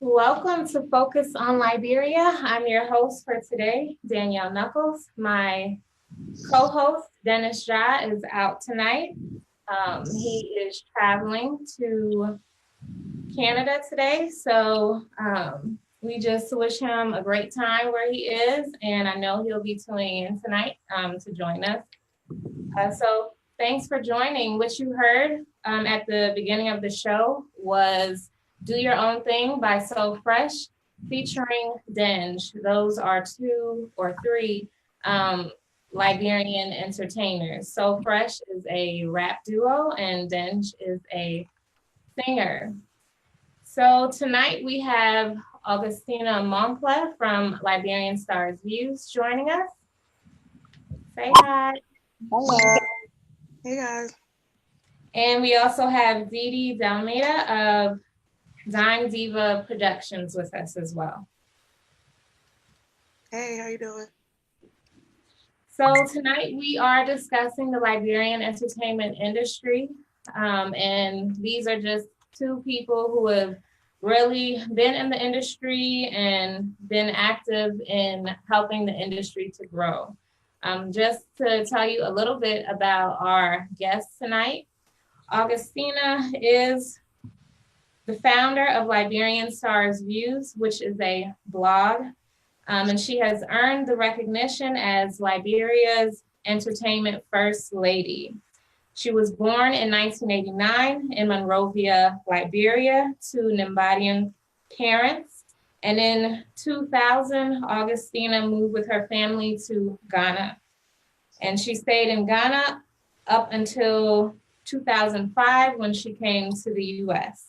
Welcome to Focus on Liberia. I'm your host for today, Danielle Knuckles. My co-host, Dennis Ja, is out tonight. He is traveling to Canada today, so we just wish him a great time where he is, and I know he'll be tuning in tonight to join us. So thanks for joining. What you heard at the beginning of the show was Do Your Own Thing by So Fresh featuring Denge. Those are two or three Liberian entertainers. So Fresh is a rap duo and Denge is a singer. So tonight we have Augustina Monpleh from Liberian Stars Views joining us. Say hi. Hello. Hey guys. And we also have Dede Dalmeida of Diva Productions with us as well. Hey, how you doing? So tonight we are discussing the Liberian entertainment industry. And these are just two people who have really been in the industry and been active in helping the industry to grow. Just to tell you a little bit about our guests tonight, Augustina is the founder of Liberian Stars Views, which is a blog, and she has earned the recognition as Liberia's entertainment first lady. She was born in 1989 in Monrovia, Liberia, to Liberian parents. And in 2000, Augustina moved with her family to Ghana. And she stayed in Ghana up until 2005 when she came to the US.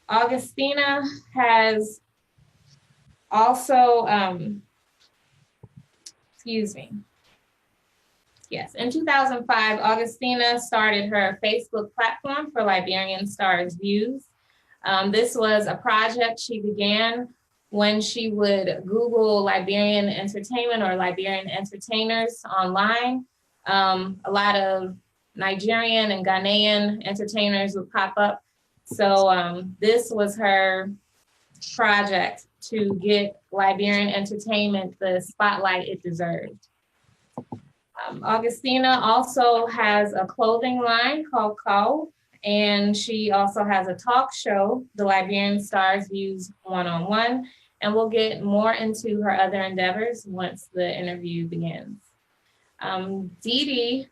Augustina has also, Yes, in 2005, Augustina started her Facebook platform for Liberian Stars Views. This was a project she began when she would Google Liberian entertainment or Liberian entertainers online. A lot of Nigerian and Ghanaian entertainers would pop up. So this was her project to get Liberian entertainment the spotlight it deserved. Augustina also has a clothing line called Kau, and she also has a talk show, The Liberian Stars Views One-on-One, and we'll get more into her other endeavors once the interview begins. Dede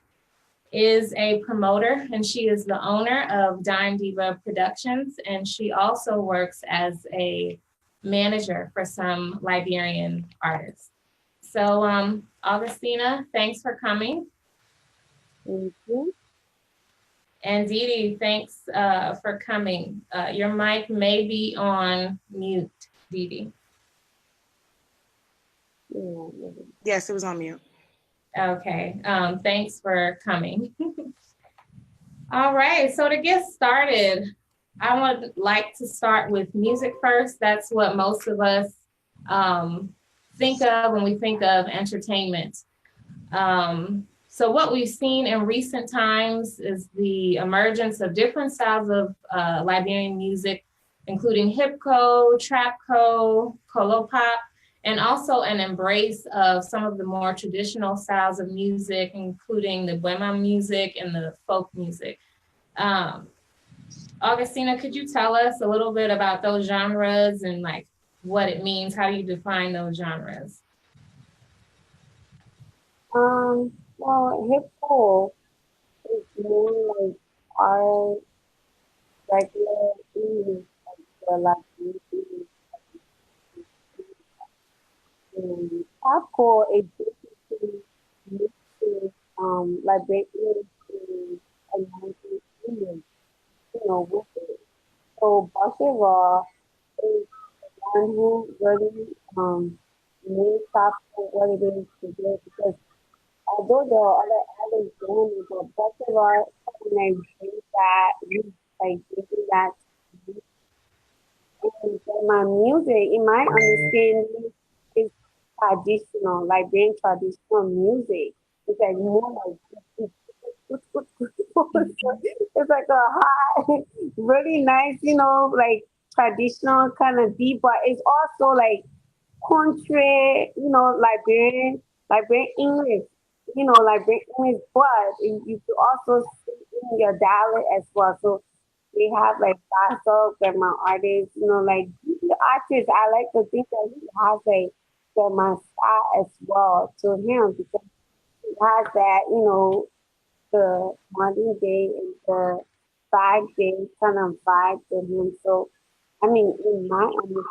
is a promoter, and she is the owner of Diva Productions, and she also works as a manager for some Liberian artists. So, Augustina, thanks for coming. Thank you. And Dede, thanks for coming. Your mic may be on mute, Dede. Yes, it was on mute. Okay, thanks for coming. All right, so to get started, I would like to start with music first. That's what most of us think of when we think of entertainment. So what we've seen in recent times is the emergence of different styles of Liberian music, including hipco, trapco, colo pop, and also an embrace of some of the more traditional styles of music, including the Bwema music and the folk music. Augustina, could you tell us a little bit about those genres and like what it means? How do you define those genres? Well, hip hop is more like our regular English, like the Latin English. Popcore is basically mixing Liberian and American English, with it. So Bashira is the one who really made Popcore what it is today because although there are other artists doing it, but Bashira when they bring that bringing that and my music, in my understanding, is traditional, Liberian traditional music. It's like more like It's like a high, really nice, like traditional kind of beat, but it's also like country, Liberian English, Liberian English, but you could also sing in your dialect as well. So they have like gospel, grandma artists, like the artists. I like to think that he has a grandma style as well to him because he has that, the modern day and the 5 day kind of vibe to him. So, I mean, in my understanding,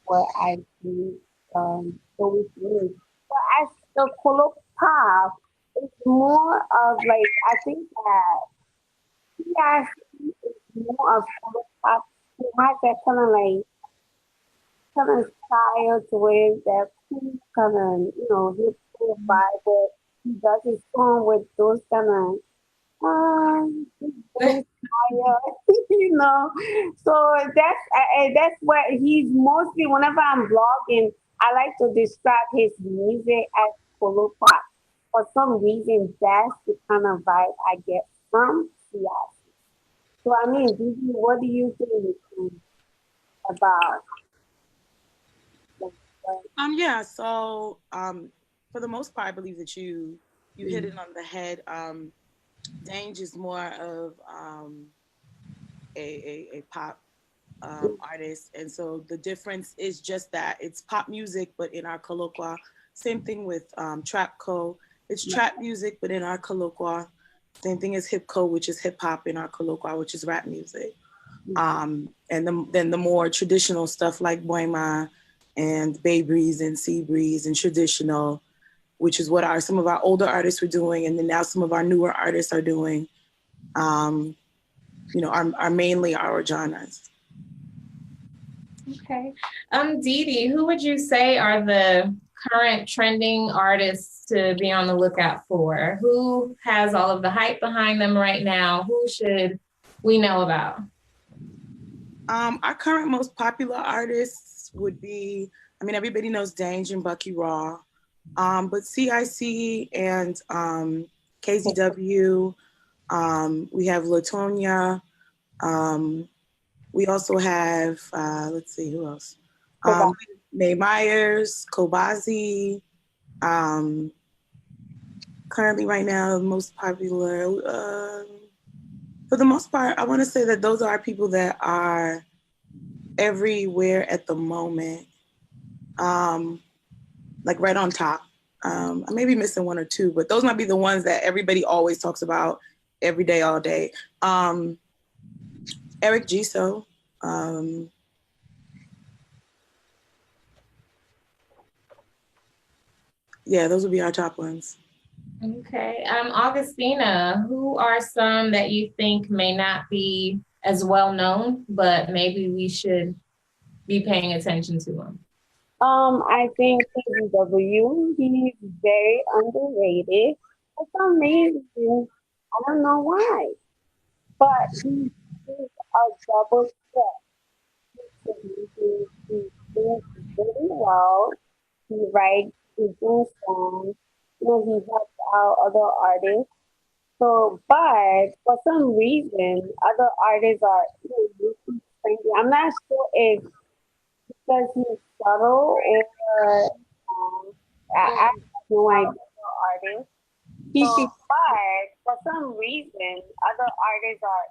what I see, always doing. But as the color pop, it's more of like, I think that PIC is more of color pop. It has that kind of style to it, that cool kind of, hip hop vibe where he does his song with those kind of very tired, So that's what he's mostly. Whenever I'm blogging, I like to describe his music as polo pop. For some reason, that's the kind of vibe I get from Seattle. So I mean, what do you think about? Like, Yeah, so for the most part I believe that you hit it on the head. Dange is more of a pop artist, and so the difference is just that it's pop music, but in our colloqua. Same thing with trap co. It's trap music, but in our colloqua. Same thing as hip co, which is hip hop in our colloqua, which is rap music. Then the more traditional stuff like Boima and Bay Breeze and Sea Breeze and traditional, which is what some of our older artists were doing, and then now some of our newer artists are doing. Are mainly our genres. Okay. Dede, who would you say are the current trending artists to be on the lookout for? Who has all of the hype behind them right now? Who should we know about? Our current most popular artists would be, everybody knows Dange and Bucky Raw, but CIC and KZW. We have Latonia. We also have, let's see, who else? May Myers, Kobazi. Currently, right now, most popular. For the most part, I want to say that those are people that are everywhere at the moment, like right on top. I may be missing one or two, but those might be the ones that everybody always talks about every day, all day. Eric Giso. Yeah, those would be our top ones. Okay. Augustina, who are some that you think may not be as well known, but maybe we should be paying attention to them? I think KBW, he's very underrated. For some reason, I don't know why, but he's a double threat. He sings really well. He writes, he sings songs. He helps out other artists. So, but for some reason, other artists are really friendly. I'm not sure if because he's subtle or I have no idea artist. He should fired for some reason. Other artists are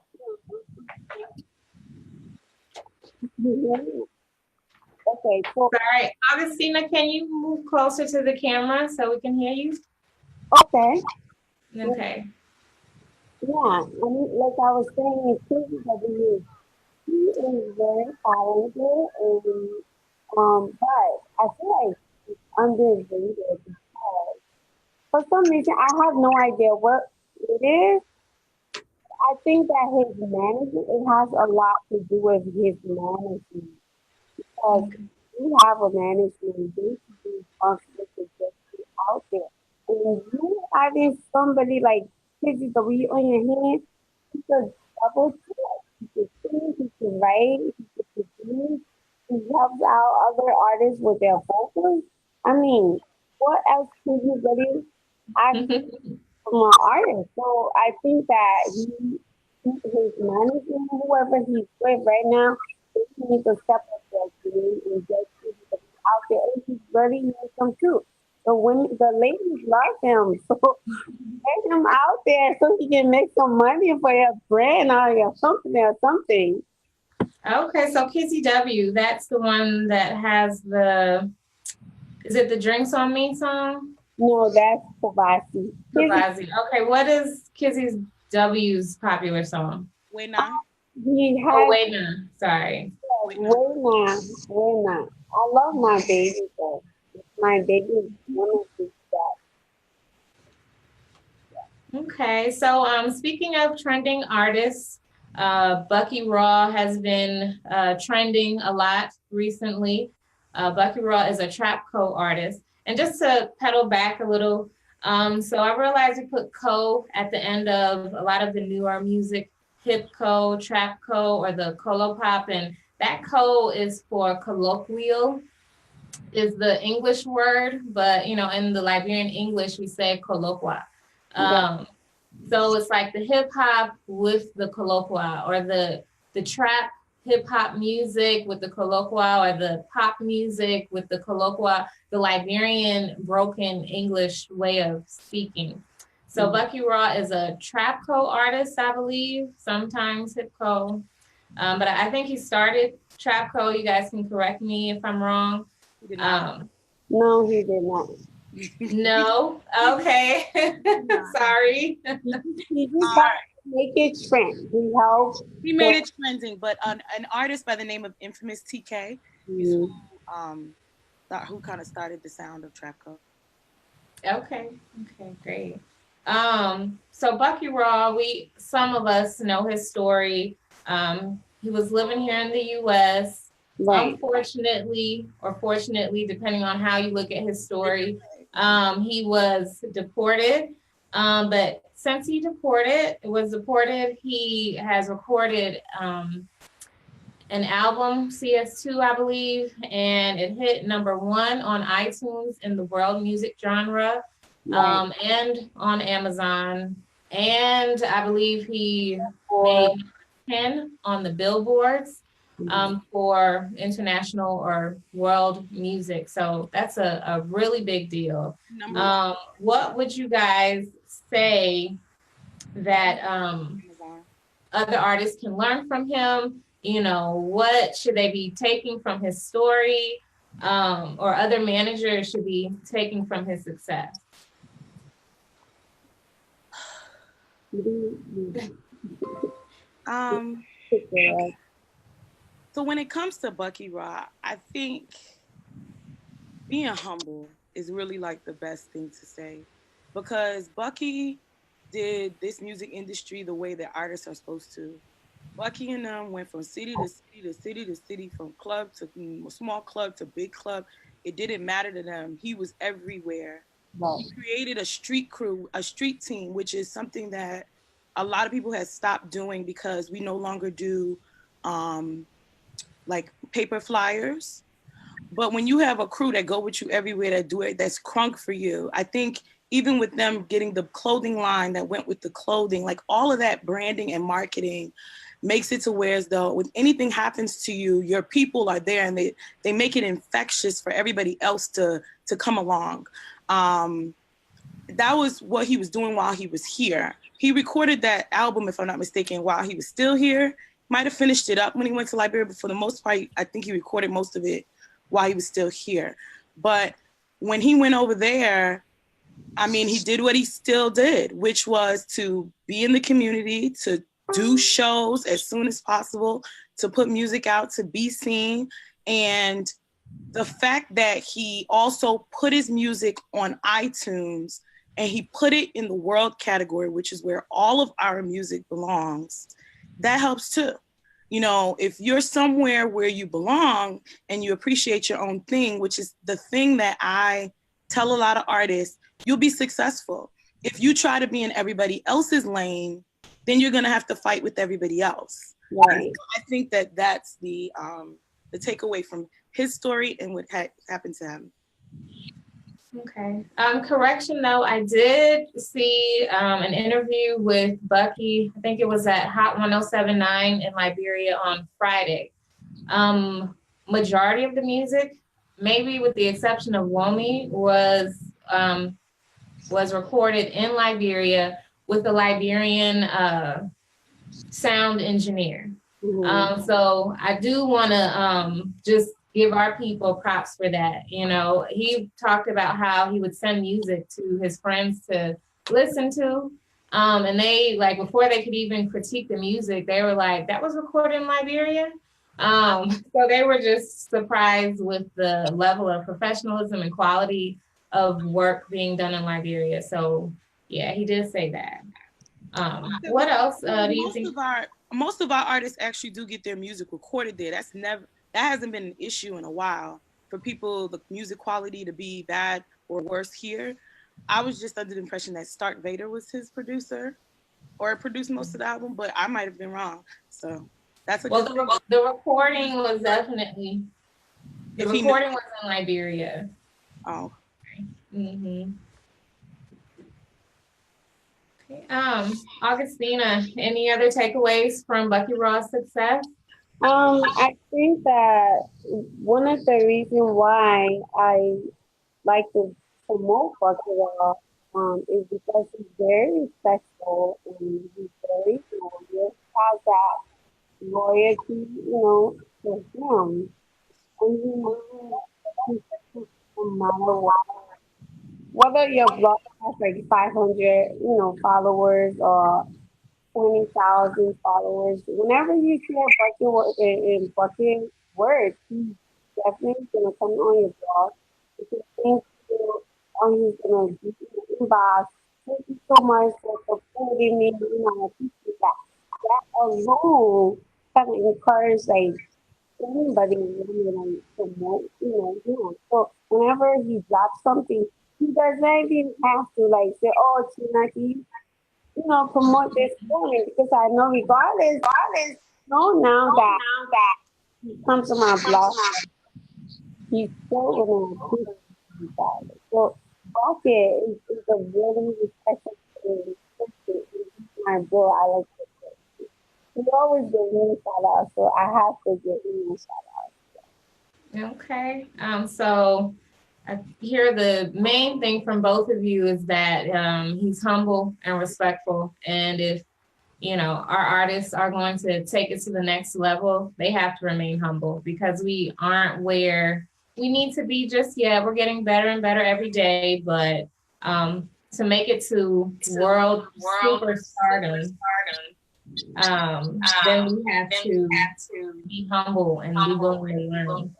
okay. So sorry, Augustina, can you move closer to the camera so we can hear you? okay. Okay. Yeah, like I was saying, KBW, he is very talented, and but I feel like he's underrated because for some reason I have no idea what it is. I think that his management, it has a lot to do with his management. Because we have a management, they should be responsible to just be out there. And you having somebody like KGW on your hand, he could double check, he could sing, he could write, he could produce, he helps out other artists with their vocals. I mean, what else could you really ask? from an artist. So I think that his management, whoever he's with right now, he needs to step up their game and get to because he's out there and he's really makes them too. So when the ladies love him, so get him out there so he can make some money for your brand or something or something. Okay, so Kizzy W, that's the one that has is it the Drinks on Me song? No, that's Kavasi. Bavazi. Okay, what is Kizzy W's popular song? Wena. He Oh, has wait, no, sorry. Wena. way now. I love my baby though. My baby one of the best. Okay, so speaking of trending artists, Bucky Raw has been trending a lot recently. Bucky Raw is a trapco artist. And just to pedal back a little, so I realized we put co at the end of a lot of the newer music, hip co, trap co, or the colo pop, and that co is for colloquial, is the English word, but in the Liberian English we say colloqua. Yeah. So it's like the hip hop with the colloqua, or the trap hip hop music with the colloqua, or the pop music with the colloqua, the Liberian broken English way of speaking. So Bucky Raw is a trapco artist, I believe, sometimes hipco. But I think he started trapco. You guys can correct me if I'm wrong. No, he did not. No. Okay. Sorry. He just helped make it trend. He made it trending, but an artist by the name of Infamous TK is who kind of started the sound of trapco. Okay, great. So Bucky Raw, some of us know his story. He was living here in the US. Right. Unfortunately, or fortunately, depending on how you look at his story, he was deported. But since he was deported, he has recorded an album, CS2, I believe, and it hit #1 on iTunes in the world music genre, and on Amazon. And I believe he made 10 on the billboards for international or world music. So that's a really big deal. What would you guys say that other artists can learn from him? What should they be taking from his story, or other managers should be taking from his success? So when it comes to Bucky Raw, I think being humble is really like the best thing to say, because Bucky did this music industry the way that artists are supposed to. Bucky and them went from city to city to city to city, from club to small club to big club. It didn't matter to them. He was everywhere. He created a street crew, a street team, which is something that a lot of people have stopped doing because we no longer do like paper flyers. But when you have a crew that go with you everywhere, that do it, that's crunk for you, I think even with them getting the clothing line that went with the clothing, like all of that branding and marketing makes it to where as though when anything happens to you, your people are there and they make it infectious for everybody else to come along. That was what he was doing while he was here. He recorded that album, if I'm not mistaken, while he was still here. Might have finished it up when he went to Liberia, but for the most part, I think he recorded most of it while he was still here. But when he went over there, I mean, he did what he still did, which was to be in the community, to do shows as soon as possible, to put music out, to be seen. And the fact that he also put his music on iTunes and he put it in the world category, which is where all of our music belongs, that helps too. If you're somewhere where you belong and you appreciate your own thing, which is the thing that I tell a lot of artists, you'll be successful. If you try to be in everybody else's lane, then you're going to have to fight with everybody else. Right. So I think that that's the takeaway from his story and what happened to him. Okay. Correction though, I did see an interview with Bucky. I think it was at Hot 1079 in Liberia on Friday. Majority of the music, maybe with the exception of Womi, was recorded in Liberia with a Liberian sound engineer. Mm-hmm. So I do want to just give our people props for that. You know, he talked about how he would send music to his friends to listen to. And they, like, before they could even critique the music, they were like, that was recorded in Liberia. So they were just surprised with the level of professionalism and quality of work being done in Liberia. So yeah, he did say that. What else do you think? Most of our artists actually do get their music recorded there. That hasn't been an issue in a while for people, the music quality to be bad or worse here. I was just under the impression that Stark Vader was his producer or produced most of the album, but I might have been wrong. So that's a Well, good thing. the recording was definitely the recording was in Liberia. Oh. Mm-hmm. Okay. Augustina, any other takeaways from Bucky Raw's success? I think that one of the reasons why I like to promote Buckle is because he's very respectful and he's very loyal, has that loyalty, to him. And he knows no matter what. Whether your blog has like 500, followers or 20,000 followers. Whenever you share bucket words, he's definitely gonna come on your blog. If you think or he's gonna do the inbox. Thank you so much for supporting me. I appreciate that. That alone kind of encourage like anybody really like promote, So whenever he drops something, he doesn't even have to like say, "Oh, Tina, can promote this point," because I know regardless, now that he comes to my blog, he's still gonna appreciate that. So Bucket is a really respectful person. My bro, I like it. He always gives me a shout out, so I have to give him a shout out. Okay. So I hear the main thing from both of you is that he's humble and respectful. And if, our artists are going to take it to the next level, they have to remain humble because we aren't where we need to be just yet. We're getting better and better every day. But to make it to world superstardom, then we have to be humble and be willing to learn.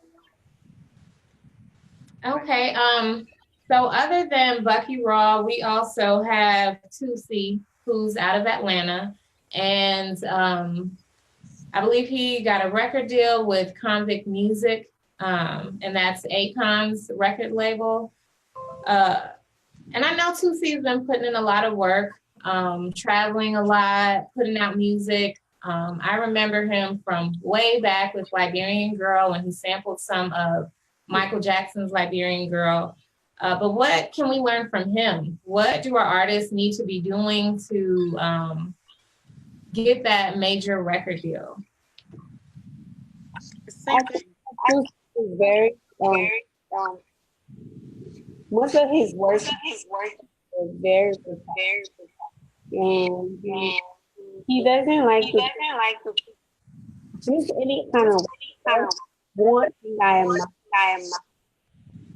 Okay. So other than Bucky Raw, we also have Tusi, who's out of Atlanta, and I believe he got a record deal with Convict Music, and that's Akon's record label. And I know Tusi's been putting in a lot of work, traveling a lot, putting out music. I remember him from way back with Liberian Girl when he sampled some of Michael Jackson's Liberian Girl. But what can we learn from him? What do our artists need to be doing to get that major record deal? I think is very most of his work is very and he doesn't like to just any kind of one thing I am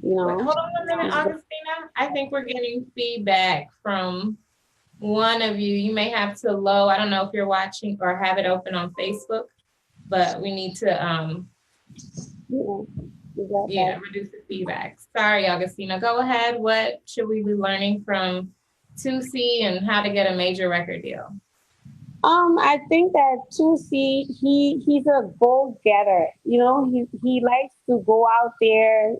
Hold on a minute, Augustina. I think we're getting feedback from one of you. You may have to I don't know if you're watching or have it open on Facebook, but we need to reduce the feedback. Sorry, Augustina. Go ahead. What should we be learning from Tusi and how to get a major record deal? I think that Tusi, he's a goal getter. He likes to go out there,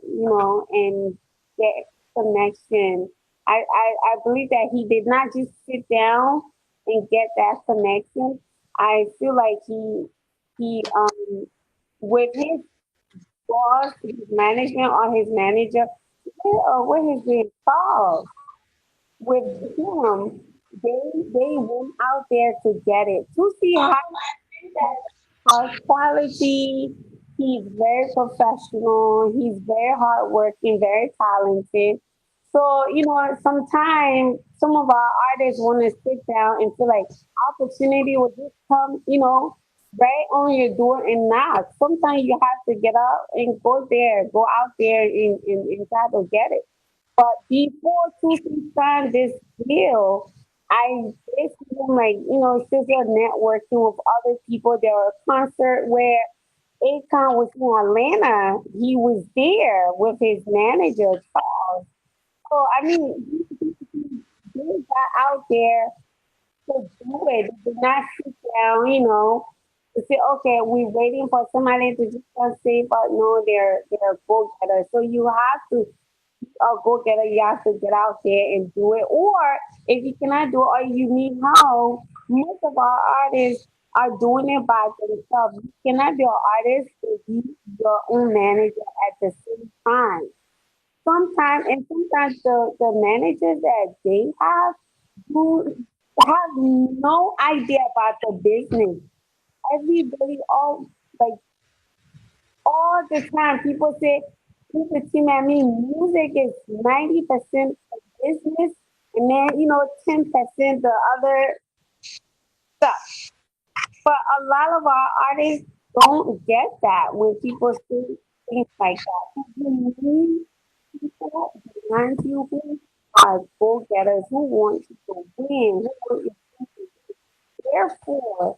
and get connection. I believe that he did not just sit down and get that connection. I feel like he with his boss, his management or his manager, what his name, Charles, with him, they went out there to get it to see how quality. He's very professional. He's very hardworking, very talented. So, sometimes some of our artists want to sit down and feel like opportunity will just come, right on your door and knock. Sometimes you have to get up and go out there and try to get it. But before Tusi signed this deal, I basically like, still networking with other people. There was a concert where Akon was in Atlanta. He was there with his manager, Charles. So, I mean, he got out there to do it. They did not sit down, to say, okay, we're waiting for somebody to just say, but no, they're go getters. So you have to go getter, you have to get out there and do it. Or if you cannot do it or you need help, most of our artists are doing it by themselves. You cannot be an artist if you your own manager at the same time. Sometimes the managers that they have who have no idea about the business. Everybody all the time people say people to me, I mean music is 90% of business and then 10% the other stuff. But a lot of our artists don't get that when people say things like that. You need people behind you who are go getters who want you to win, who want you to therefore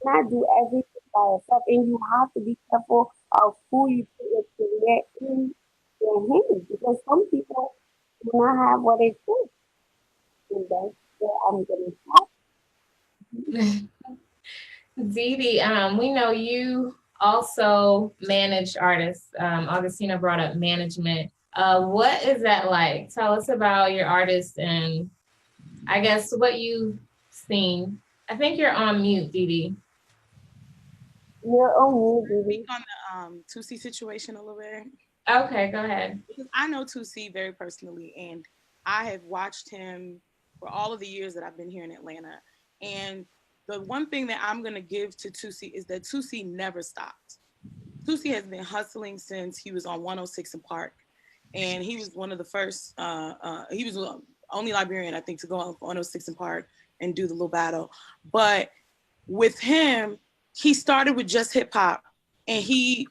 not do everything by yourself, and you have to be careful of who you put your career in your hands because some people do not have what it takes. And that's where I'm gonna stop. Dede, we know you also manage artists. Augustina brought up management. What is that like? Tell us about your artists and I guess what you've seen. I think you're on mute, Dede. Your own Speak music. on the Tusi situation a little bit. Okay, go ahead. Because I know Tusi very personally, and I have watched him for all of the years that I've been here in Atlanta. And the one thing that I'm gonna give to Tusi is that Tusi never stopped. Tusi has been hustling since he was on 106 in Park, and he was one of the first. He was the only Liberian, I think, to go on 106 in Park and do the little battle. But with him, he started with just hip hop, and he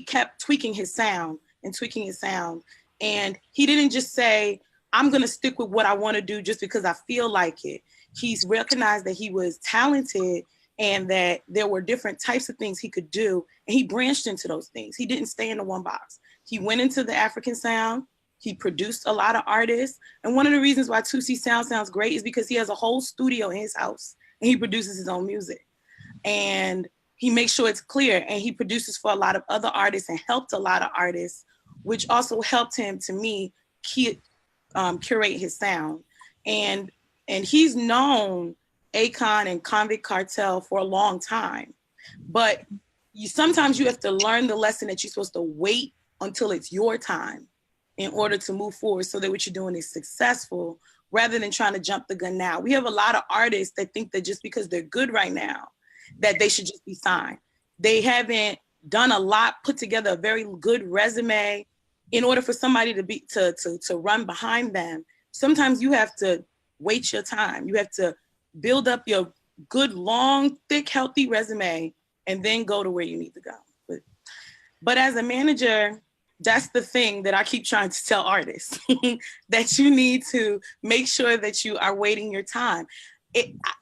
kept tweaking his sound and tweaking his sound, and he didn't just say, "I'm gonna stick with what I want to do just because I feel like it." He's recognized that he was talented and that there were different types of things he could do, and he branched into those things. He didn't stay in the one box. He went into the African sound. He produced a lot of artists, and one of the reasons why Tusi sounds great is because he has a whole studio in his house and he produces his own music, and he makes sure it's clear, and he produces for a lot of other artists and helped a lot of artists, which also helped him to me curate his sound. And he's known Akon and Convict Cartel for a long time, but sometimes you have to learn the lesson that you're supposed to wait until it's your time in order to move forward so that what you're doing is successful rather than trying to jump the gun now. We have a lot of artists that think that just because they're good right now, that they should just be signed. They haven't done a lot, put together a very good resume in order for somebody to run behind them. Sometimes you have to wait your time. You have to build up your good, long, thick, healthy resume and then go to where you need to go. But as a manager, that's the thing that I keep trying to tell artists, that you need to make sure that you are waiting your time.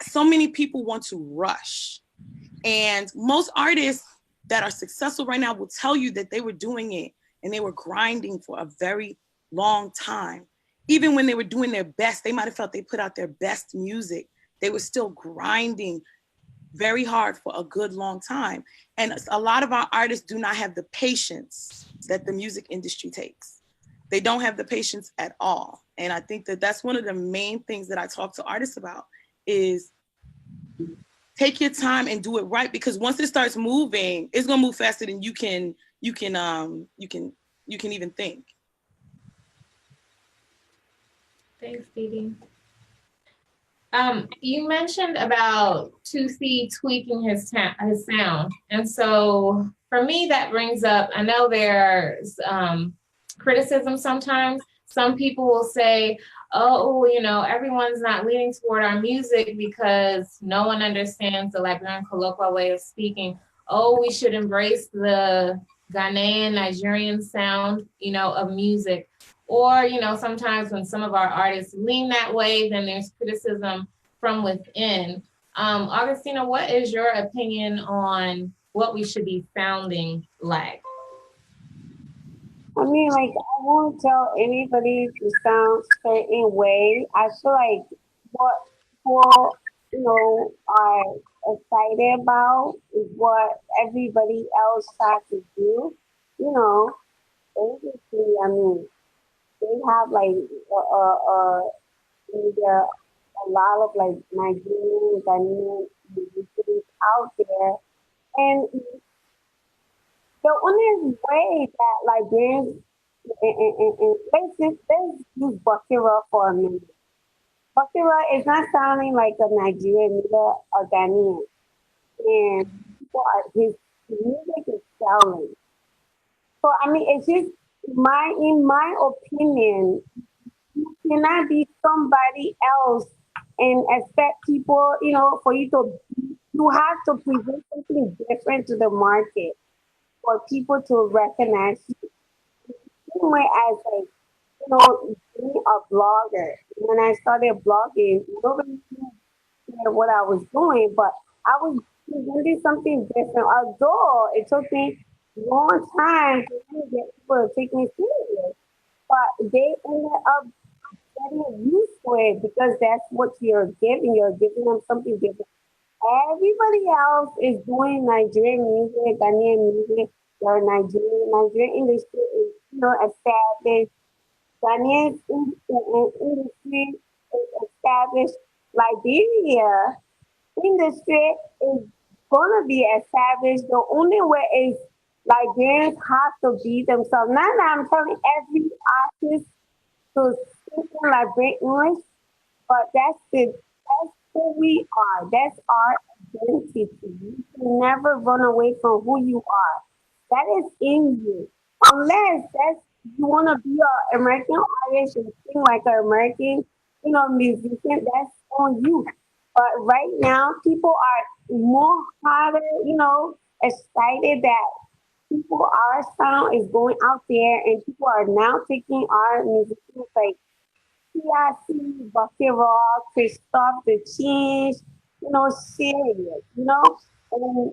So many people want to rush. And most artists that are successful right now will tell you that they were doing it and they were grinding for a very long time. Even when they were doing their best, they might have felt they put out their best music. They were still grinding very hard for a good long time. And a lot of our artists do not have the patience that the music industry takes. They don't have the patience at all. And I think that that's one of the main things that I talk to artists about is take your time and do it right, because once it starts moving, it's gonna move faster than you can even think. Thanks, Dede. You mentioned about 2C tweaking his sound, and so for me that brings up. I know there's criticism sometimes. Some people will say, "Oh, everyone's not leaning toward our music because no one understands the Liberian colloquial way of speaking. Oh, we should embrace the Ghanaian, Nigerian sound, of music." Or, sometimes when some of our artists lean that way, then there's criticism from within. Augustina, what is your opinion on what we should be sounding like? I mean, like, I won't tell anybody to sound certain way. I feel like what people, are excited about is what everybody else tries to do. You know, basically, I mean, they have like there are a lot of like Nigerian, Ghanaian musicians out there, and the only way that Liberians and let's use Bakira for a minute. Bakira is not sounding like a Nigerian neither a Ghanaian, and his music is selling. So I mean, it's just in my opinion, you cannot be somebody else and expect people, for you have to present something different to the market for people to recognize you. Same way as like, being a blogger. When I started blogging, nobody knew what I was doing, but I was presenting something different. Although it took me a long time to really get people to take me serious, but they ended up getting used to it because that's what you're giving. You're giving them something different. Everybody else is doing Nigerian music, Ghanaian music. Your Nigerian industry is, established. Ghanaian industry is established. Liberia industry is gonna be established. The only way is Liberians have to be themselves. Now that I'm telling every artist to speak in Liberian English, but that's who we are. That's our identity. You can never run away from who you are. That is in you. Unless that's you want to be an American artist and sing like an American, musician, that's on you. But right now, people are more harder, excited that our sound is going out there and people are now taking our musicians like PIC, Bucket Rock, Christoph the Change, serious, and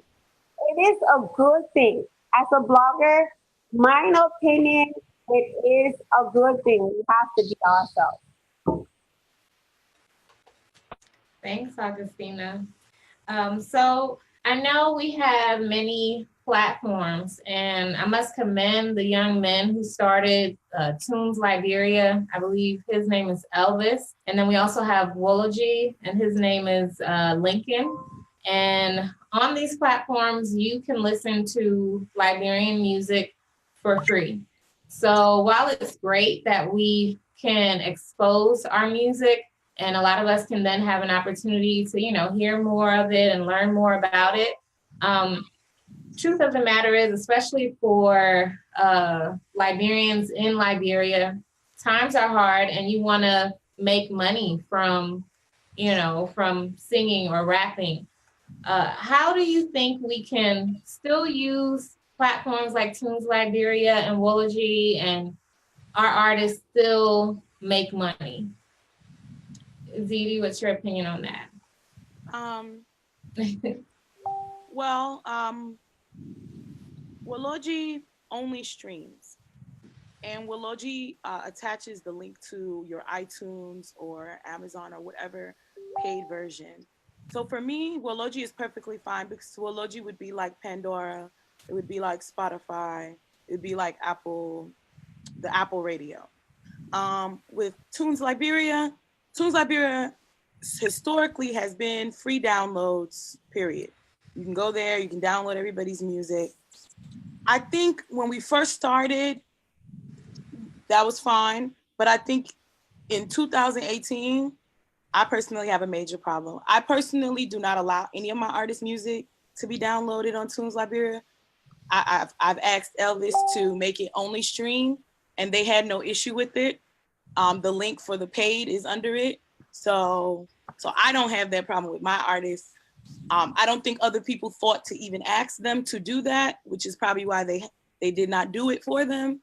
it is a good thing. As a blogger, my opinion, it is a good thing. We have to be ourselves. Thanks, Augustina. So I know we have many platforms, and I must commend the young men who started Tunes Liberia. I believe his name is Elvis. And then we also have Wology, and his name is Lincoln. And on these platforms, you can listen to Liberian music for free. So while it's great that we can expose our music, and a lot of us can then have an opportunity to, hear more of it and learn more about it. Truth of the matter is, especially for Liberians in Liberia, times are hard and you want to make money from, from singing or rapping. How do you think we can still use platforms like Tunes Liberia and Wology and our artists still make money? Dede, what's your opinion on that? Well, Wology only streams, and Wology attaches the link to your iTunes or Amazon or whatever paid version. So for me, Wology is perfectly fine because Wology would be like Pandora, it would be like Spotify, it would be like the Apple Radio. With Tunes Liberia historically has been free downloads, period. You can go there, you can download everybody's music. I think when we first started, that was fine, but I think in 2018, I personally have a major problem. I personally do not allow any of my artist music to be downloaded on Tunes Liberia. I've asked Elvis to make it only stream, and they had no issue with it. The link for the paid is under it, so I don't have that problem with my artists. I don't think other people thought to even ask them to do that, which is probably why they did not do it for them.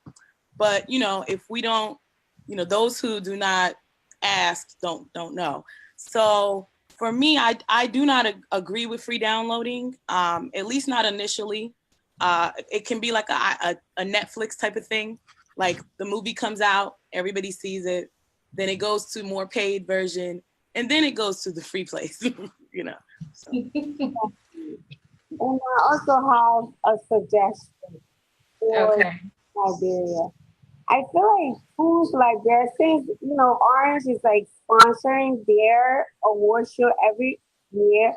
But you know, if we don't, you know, those who do not ask don't know. So for me, I do not agree with free downloading, at least not initially. It can be like a Netflix type of thing. Like the movie comes out, everybody sees it, then it goes to more paid version, and then it goes to the free place, you know. So. And I also have a suggestion for Liberia. I feel like foods like that, since you know Orange is like sponsoring their award show every year.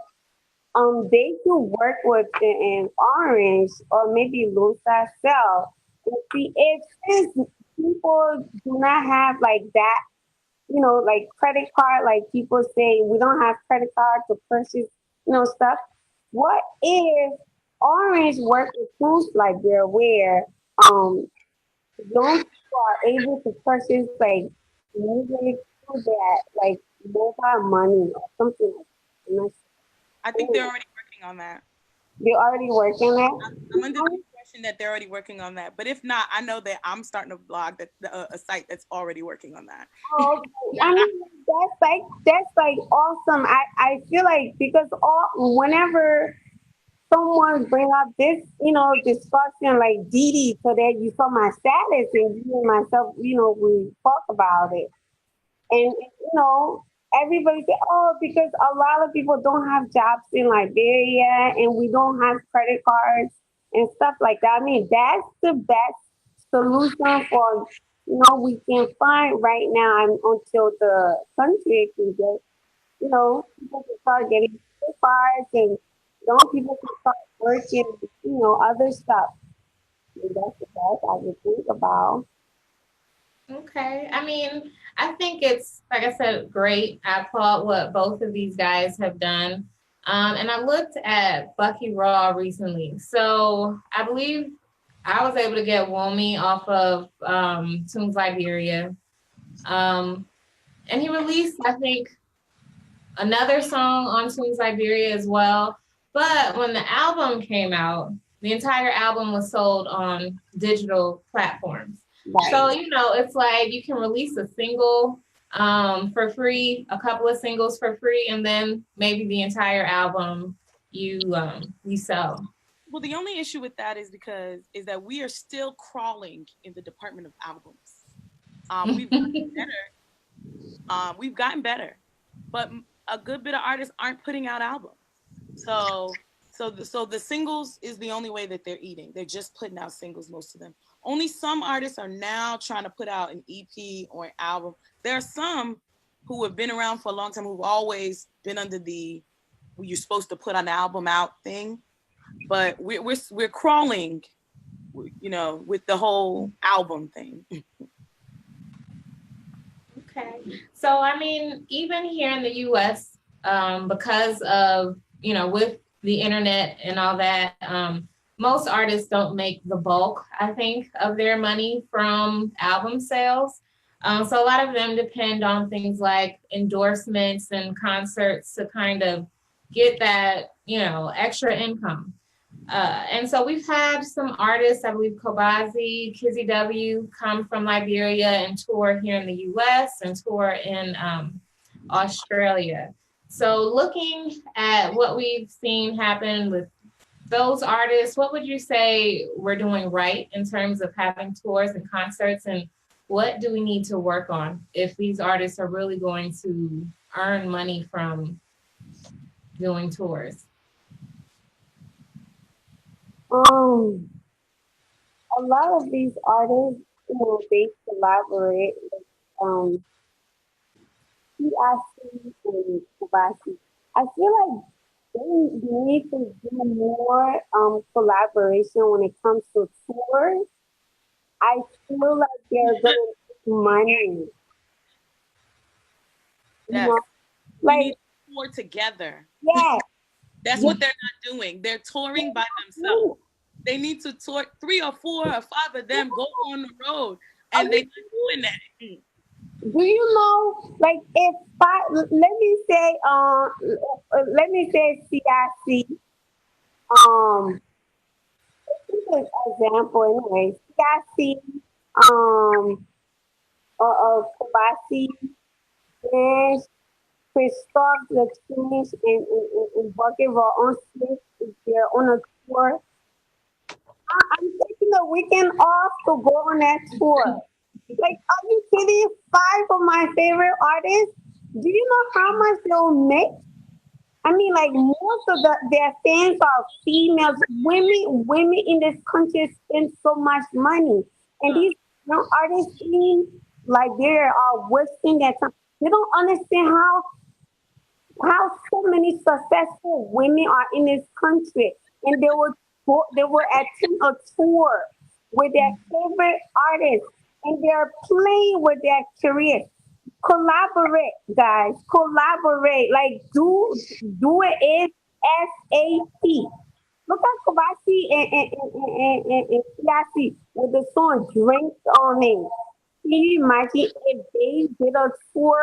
They do work with an Orange or maybe Lusa Cell. And see, if since people do not have like that, you know, like credit card, like people say we don't have credit card to purchase, you know, stuff. What if Orange work with foods like they're where young people are able to purchase like music through that like mobile money or something like that. I think they're already working on that. They're already working on that? I'm under the impression that they're already working on that. But if not, I know that I'm starting a blog that a site that's already working on that. Oh, okay. I mean, that's like awesome. I feel like because whenever someone bring up this, you know, discussion like Dede, so that you saw my status and you and myself, you know, we talk about it. And you know, everybody say, oh, because a lot of people don't have jobs in Liberia and we don't have credit cards and stuff like that. I mean, that's the best solution for you know we can find right now until the country can get you know people can start getting credit cards and young people can start working, you know, other stuff. And that's the best I would think about. Okay. I mean, I think it's, like I said, great. I applaud what both of these guys have done. And I looked at Bucky Raw recently. So I believe I was able to get Womi off of Tunes Liberia. And he released, I think, another song on Tunes Liberia as well. But when the album came out, the entire album was sold on digital platforms. Right. So, you know, it's like you can release a single for free, a couple of singles for free, and then maybe the entire album you sell. Well, the only issue with that is that we are still crawling in the department of albums. We've gotten better. We've gotten better, but a good bit of artists aren't putting out albums. So the singles is the only way that they're eating. They're just putting out singles, most of them. Only some artists are now trying to put out an EP or an album. There are some who have been around for a long time who've always been under the you're supposed to put an album out thing, but we're crawling, you know, with the whole album thing. Okay. So, I mean, even here in the U.S., because of, you know, with the internet and all that, most artists don't make the bulk, I think, of their money from album sales. So a lot of them depend on things like endorsements and concerts to kind of get that, you know, extra income. And so we've had some artists, I believe Kobazi, Kizzy W, come from Liberia and tour here in the US and tour in Australia. So looking at what we've seen happen with those artists, what would you say we're doing right in terms of having tours and concerts, and what do we need to work on if these artists are really going to earn money from doing tours? A lot of these artists, you know, they collaborate with PIC and Kubasi. I feel like they need to do more collaboration when it comes to tours. I feel like they're going to make money Yes. know, We like, need to tour together. yeah. That's what they're not doing. They're touring by themselves. They need to tour 3 or 4 or 5 of them go on the road, and they're not doing that. Do you know, like, if let me say CIC, this is an example anyway. CIC, um, Kobasi, and Christophe, the Tunis, and Buckeville on stage, they're on a tour. I'm taking a weekend off to go on that tour. Like, are you kidding? 5 of my favorite artists. Do you know how much they'll make? I mean, like, most of their fans are females. Women in this country spend so much money, and these young artists in Liberia are wasting their time. They don't understand how so many successful women are in this country, and they were attend a tour with their favorite artists, and they're playing with their careers. Collaborate, guys. Collaborate. Like, do it ASAP. Look at Kobashi and Piasi with the song Drinks on it. Can you imagine if they did a tour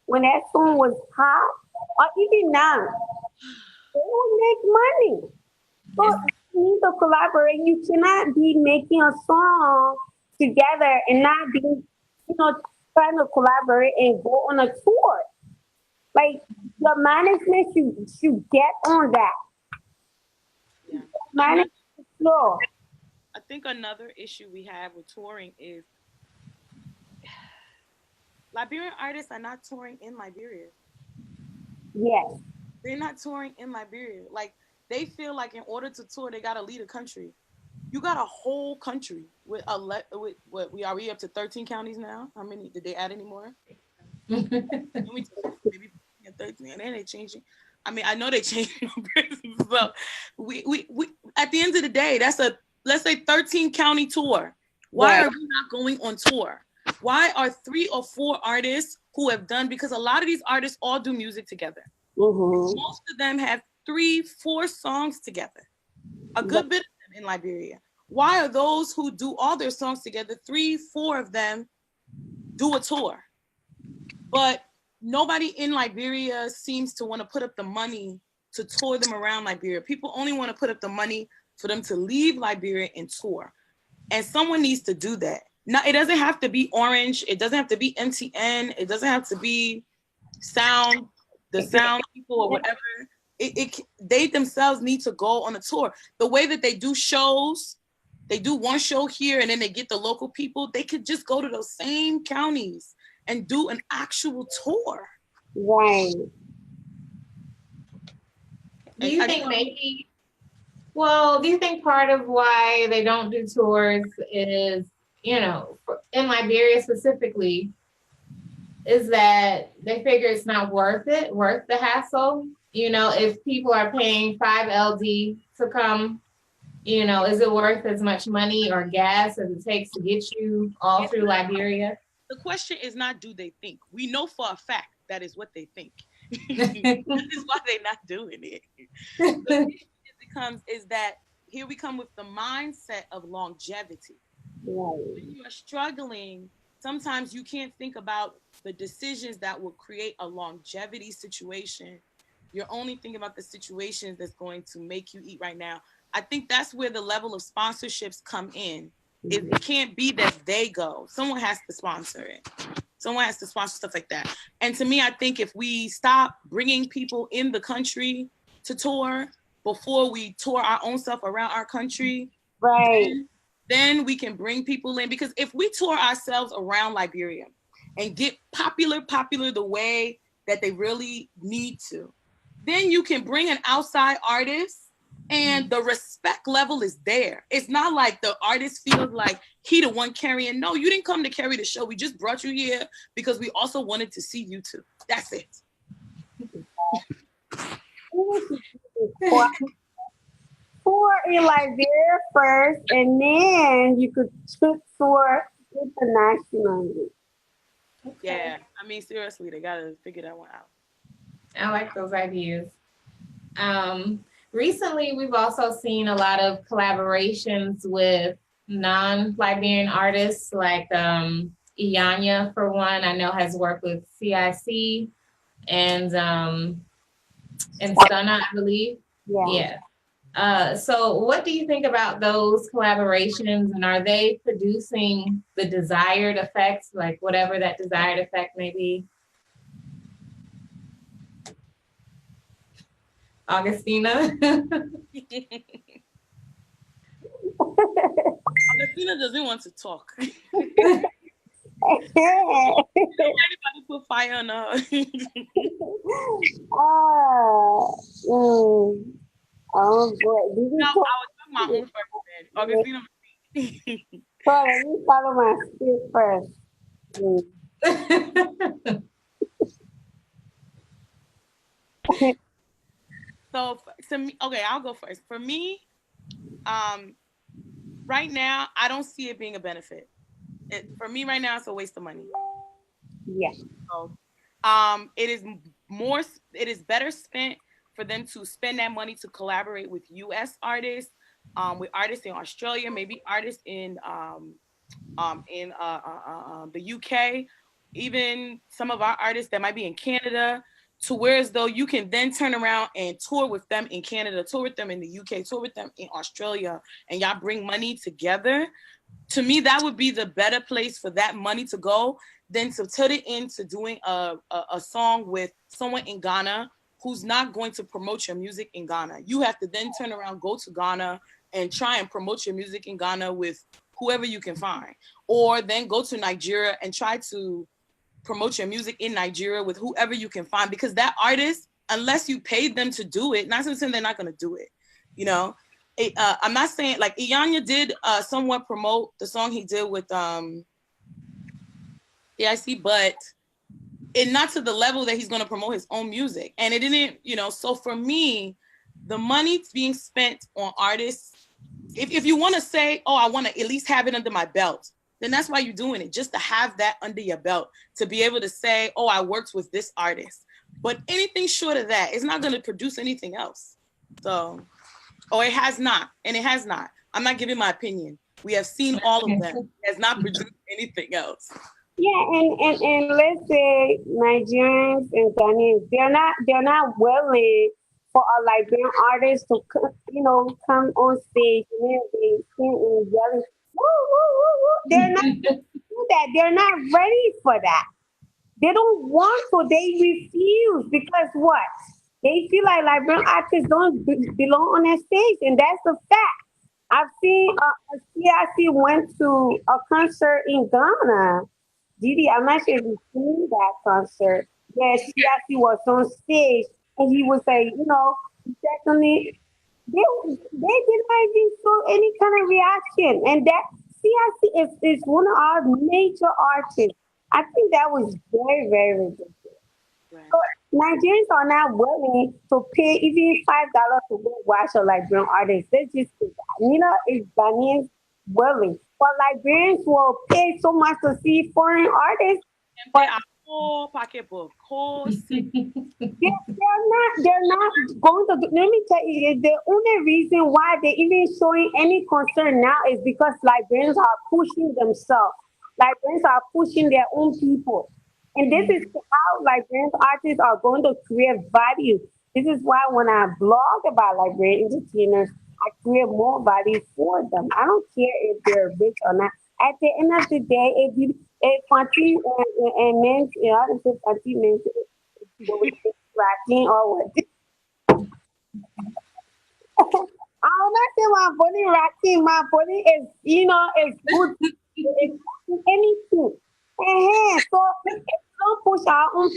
when that song was hot? Or even now, they will make money. So you need to collaborate. You cannot be making a song together and not be, trying to collaborate and go on a tour. Like, the management should get on that. Yeah. Management is slow. I think another issue we have with touring is Liberian artists are not touring in Liberia. Yes. They're not touring in Liberia. Like, they feel like in order to tour, they gotta lead a country. You got a whole country with with what we up to 13 counties now. How many did they add any more? Maybe 13, and then they changing. I mean, I know they changed numbers. So we at the end of the day, that's a, let's say, 13 county tour. Why are we not going on tour? Why are 3 or 4 artists who have done, because a lot of these artists all do music together. Mm-hmm. Most of them have 3, 4 songs together. A good bit of them in Liberia. Why are those who do all their songs together, 3, 4 of them do a tour? But nobody in Liberia seems to want to put up the money to tour them around Liberia. People only want to put up the money for them to leave Liberia and tour. And someone needs to do that. Now, it doesn't have to be Orange. It doesn't have to be MTN. It doesn't have to be the sound people or whatever. They themselves need to go on a tour. The way that they do shows, they do one show here and then they get the local people. They could just go to those same counties and do an actual tour. Right. Do you think do you think part of why they don't do tours is, in Liberia specifically, is that they figure it's not worth the hassle? If people are paying 5 LD to come, is it worth as much money or gas as it takes to get you all through Liberia? The question is not, do they think? We know for a fact that is what they think. That is why they're not doing it. The issue is that here we come with the mindset of longevity. Right. When you are struggling, sometimes you can't think about the decisions that will create a longevity situation. You're only thinking about the situations that's going to make you eat right now. I think that's where the level of sponsorships come in. It can't be that they go. Someone has to sponsor it. Someone has to sponsor stuff like that. And to me, I think if we stop bringing people in the country to tour before we tour our own stuff around our country, right, then we can bring people in. Because if we tour ourselves around Liberia and get popular the way that they really need to, then you can bring an outside artist and the respect level is there. It's not like the artist feels like he the one carrying. No, you didn't come to carry the show. We just brought you here because we also wanted to see you too. That's it. Tour in Liberia first, and then you could tour internationally. Yeah, I mean, seriously, they gotta figure that one out. I like those ideas. Recently, we've also seen a lot of collaborations with non-Liberian artists, like Iyanya, for one. I know has worked with CIC and Stunna, I believe. Yeah. Yeah. So what do you think about those collaborations, and are they producing the desired effects, like whatever that desired effect may be? Augustina? Augustina doesn't want to talk. Anybody put fire on her. Oh boy. Did No, you I was doing my own first. Then. Augustina. so let me follow my spirit first. So to me, okay, I'll go first. For me, right now, I don't see it being a benefit. For me, right now, it's a waste of money. Yeah. So, it is more. It is better spent for them to spend that money to collaborate with U.S. artists, with artists in Australia, maybe artists in the UK, even some of our artists that might be in Canada, to where as though you can then turn around and tour with them in Canada, tour with them in the UK, tour with them in Australia, and y'all bring money together. To me, that would be the better place for that money to go than to put it into doing a song with someone in Ghana who's not going to promote your music in Ghana. You have to then turn around, go to Ghana, and try and promote your music in Ghana with whoever you can find. Or then go to Nigeria and try to promote your music in Nigeria with whoever you can find. Because that artist, unless you paid them to do it, not saying they're not going to do it, you know? I'm not saying, like, Iyanya did somewhat promote the song he did with EIC, but it not to the level that he's going to promote his own music. And it didn't, so for me, the money being spent on artists, if you want to say, oh, I want to at least have it under my belt, then that's why you're doing it, just to have that under your belt, to be able to say, oh, I worked with this artist. But anything short of that, it's not going to produce anything else. So, it has not, and it has not. I'm not giving my opinion. We have seen all of them. It has not produced anything else. Yeah, and let's say Nigerians and Ghanaians, they're not willing for a Liberian artist to come on stage and then they sing and yelling, woo woo woo woo. They're not do that. They're not ready for that. They don't want to. They refuse because what? They feel like Liberian artists don't belong on that stage, and that's a fact. I've seen CIC went to a concert in Ghana. Dede, I'm not sure if you've seen that concert. Yeah, CIC was on stage, and he was like, definitely, they did not even show any kind of reaction, and that CIC is one of our major artists. I think that was very, very ridiculous. Right. So Nigerians are not willing to pay even $5 to go watch a Liberian artist. They just say that. Is Ghanaians willing. But Liberians will pay so much to see foreign artists. And But pay a whole pocketbook, whole they're not going to let me tell you the only reason why they're even showing any concern now is because Liberians are pushing themselves. Liberians are pushing their own people. And this is how Liberian artists are going to create value. This is why when I blog about Liberian entertainers, I create more value for them. I don't care if they're rich or not. At the end of the day, if Fanti and men, I don't say Fanti men, racking or what? I'm not saying my body racking. My body is good. It's anything. So if we don't push our own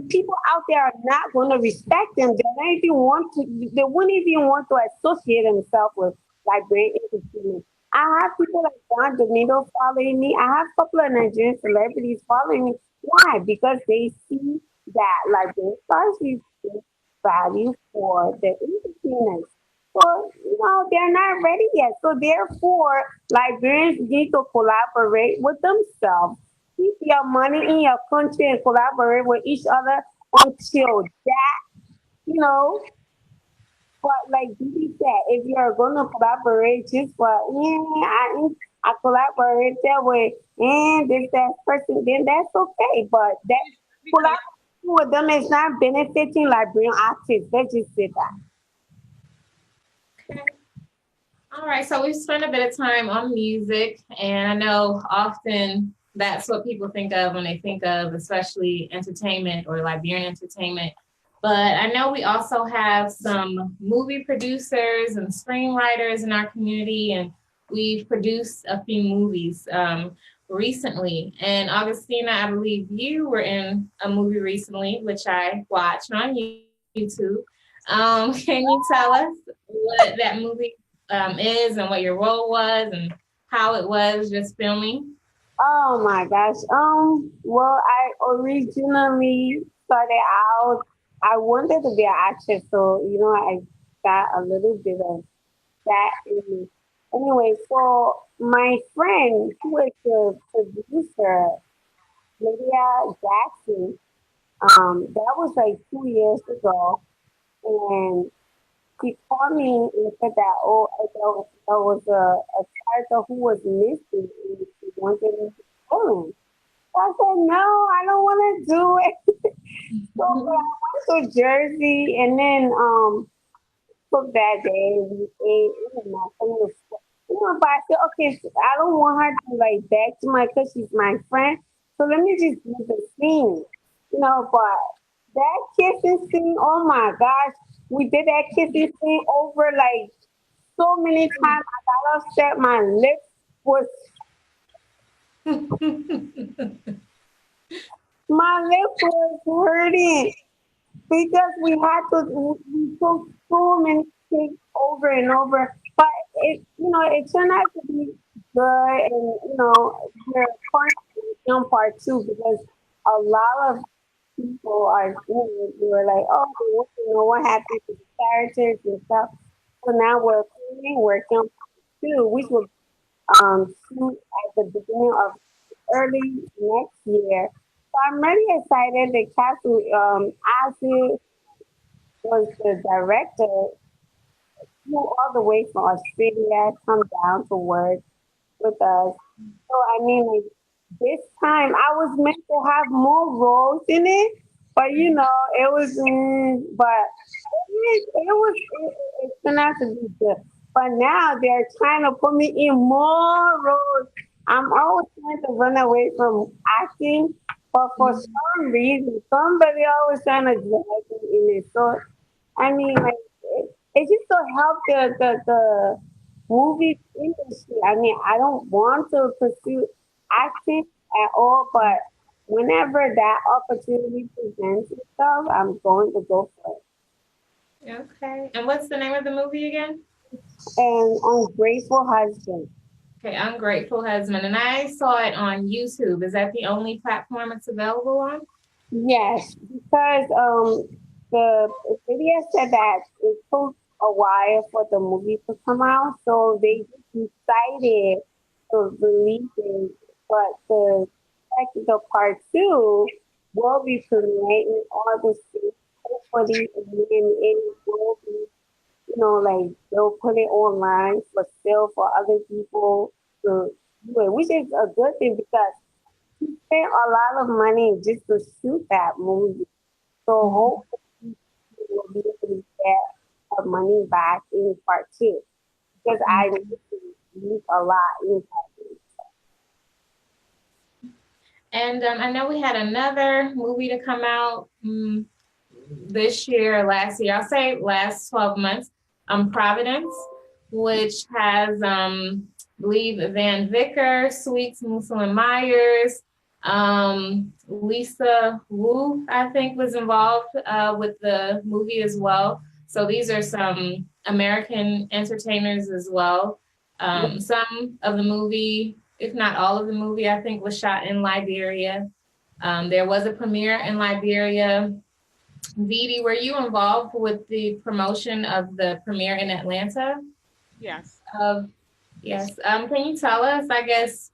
people out there are not going to respect them. They wouldn't even want to associate themselves with Liberian entertainment. I have people like Don Domingo following me. I have a couple of Nigerian celebrities following me. Why? Because they see that Liberian stars receive value for the entertainers. So, they're not ready yet. So, therefore, Liberians need to collaborate with themselves keep your money in your country and collaborate with each other until that, you know. But like Dede said, if you're gonna collaborate just for I collaborate that way and this that person, then that's okay. But that Because collaboration with them is not benefiting Liberian artists. Let's just say that. Okay. All right, so we've spent a bit of time on music, and I know often that's what people think of when they think of, especially entertainment or Liberian entertainment. But I know we also have some movie producers and screenwriters in our community, and we've produced a few movies recently. And Augustina, I believe you were in a movie recently, which I watched on YouTube. Can you tell us what that movie is and what your role was and how it was just filming? Oh my gosh. Well, I originally started out. I wanted to be an actress, so I got a little bit of that in me. Anyway, so my friend, who is the producer, Lydia Jackson, that was like 2 years ago, and she called me and said that there was a character who was missing, and she wanted me to fill him. So I said, no, I don't want to do it. So I went to Jersey, and then took that day. We ate, my friend was, but I said, okay, so I don't want her to like beg to my, because she's my friend. So let me just do the scene, but that kissing scene, oh my gosh, we did that kissing scene over like so many times. I got upset. My lips was, my lips was hurting because we had to, we took so many things over and over. But it turned out to be good, and we're part part two because a lot of people are, they were like, oh, they want to know what happened to the characters and stuff. So now we're working on part two, which will shoot at the beginning of early next year. So I'm really excited. The cast, Azu was the director, flew all the way from Australia, come down to work with us. So I mean, like, this time I was meant to have more roles in it, but it was, but it turned out to be good. But now they're trying to put me in more roles. I'm always trying to run away from acting, but for some reason, somebody always trying to drag me in it. So I mean, like, it just to help the movie industry. I mean, I don't want to pursue acting at all, but whenever that opportunity presents itself, I'm going to go for Okay. And what's the name of the movie again? it. And Ungrateful Husband. Okay, Ungrateful Husband. And I saw it on YouTube. Is that the only platform it's available on? Yes, because the video said that it took a while for the movie to come out, so they just decided to release it. But the part two will be premiering all the states, hopefully, and then it will be, like they'll put it online for sale for other people to do it, which is a good thing because he spent a lot of money just to shoot that movie. So hopefully we will be able to get our money back in part two because I need to use a lot in part two. And I know we had another movie to come out this year or last year. I'll say last 12 months. Providence, which has, I believe, Van Vicker, Sweets, Musselin Myers, Lisa Wu, I think, was involved with the movie as well. So these are some American entertainers as well. Some of the movie, if not all of the movie, I think was shot in Liberia. There was a premiere in Liberia. Dede, were you involved with the promotion of the premiere in Atlanta? yes. Yes. Can you tell us, I guess,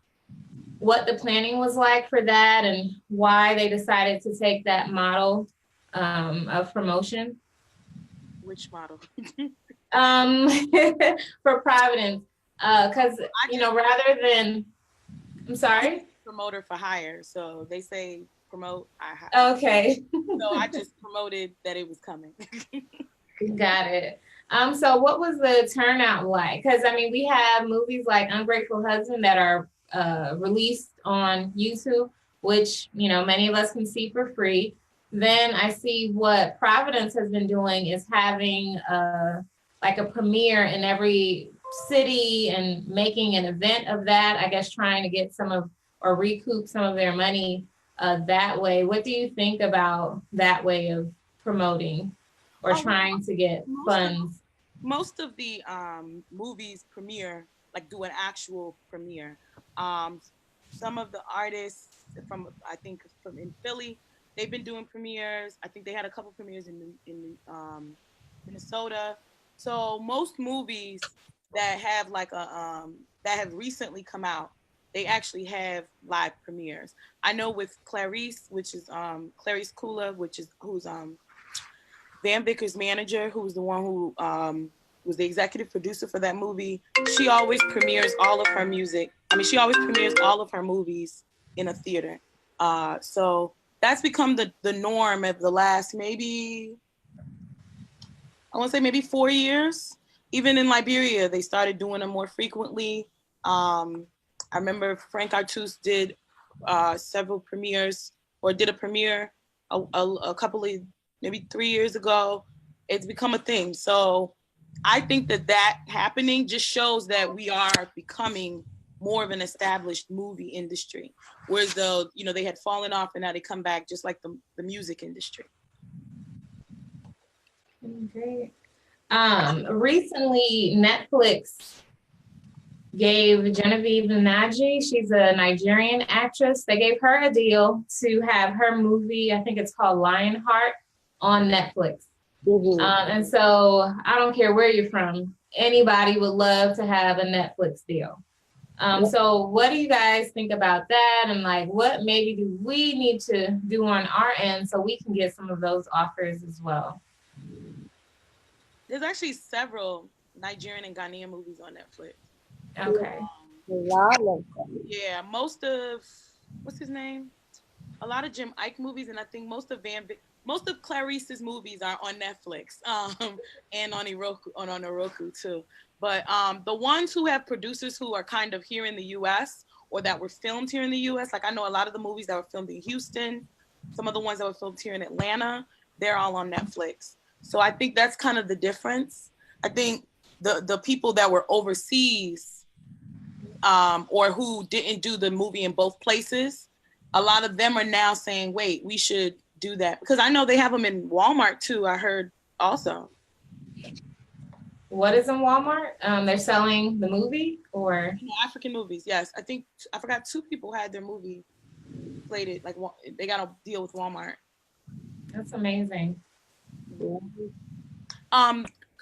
what the planning was like for that and why they decided to take that model of promotion? Which model? For Providence, because rather than, I'm sorry, promoter for hire. So they say promote, I hire. Okay. So I just promoted that it was coming. Got it. So what was the turnout like? Because I mean, we have movies like Ungrateful Husband that are released on YouTube, which many of us can see for free. Then I see what Providence has been doing is having like a premiere in every city and making an event of that. I guess trying to get or recoup some of their money that way. What do you think about that way of promoting or trying to get funds? Most of the movies premiere, like do an actual premiere. Some of the artists I think from in Philly, they've been doing premieres. I think they had a couple premieres in Minnesota. So most movies that have that have recently come out, they actually have live premieres. I know with Clarice, which is Clarice Kula, who's Van Vickers' manager, who's the one who was the executive producer for that movie. She always premieres all of her music. I mean, she always premieres all of her movies in a theater. So that's become the norm of the last maybe 4 years. Even in Liberia, they started doing them more frequently. I remember Frank Artus did several premieres, or did a premiere a couple of, maybe 3 years ago. It's become a thing. So I think that happening just shows that we are becoming more of an established movie industry, whereas though they had fallen off and now they come back, just like the music industry. Great. Recently, Netflix gave Genevieve Nnaji, she's a Nigerian actress, they gave her a deal to have her movie, I think it's called Lionheart, on Netflix. And so I don't care where you're from, anybody would love to have a Netflix deal. So what do you guys think about that? And like, what maybe do we need to do on our end so we can get some of those offers as well? There's actually several Nigerian and Ghanaian movies on Netflix. Okay. Yeah, most of, what's his name? A lot of Jim Ike movies, and I think most of Clarice's movies are on Netflix, and on Roku too. But the ones who have producers who are kind of here in the U.S. or that were filmed here in the U.S., like I know a lot of the movies that were filmed in Houston, some of the ones that were filmed here in Atlanta, they're all on Netflix. So I think that's kind of the difference. I think the people that were overseas, or who didn't do the movie in both places, a lot of them are now saying, wait, we should do that. Because I know they have them in Walmart too, I heard also. What is in Walmart? They're selling the movie or? African movies, yes. I forgot 2 people had their movie slated, like they got a deal with Walmart. That's amazing.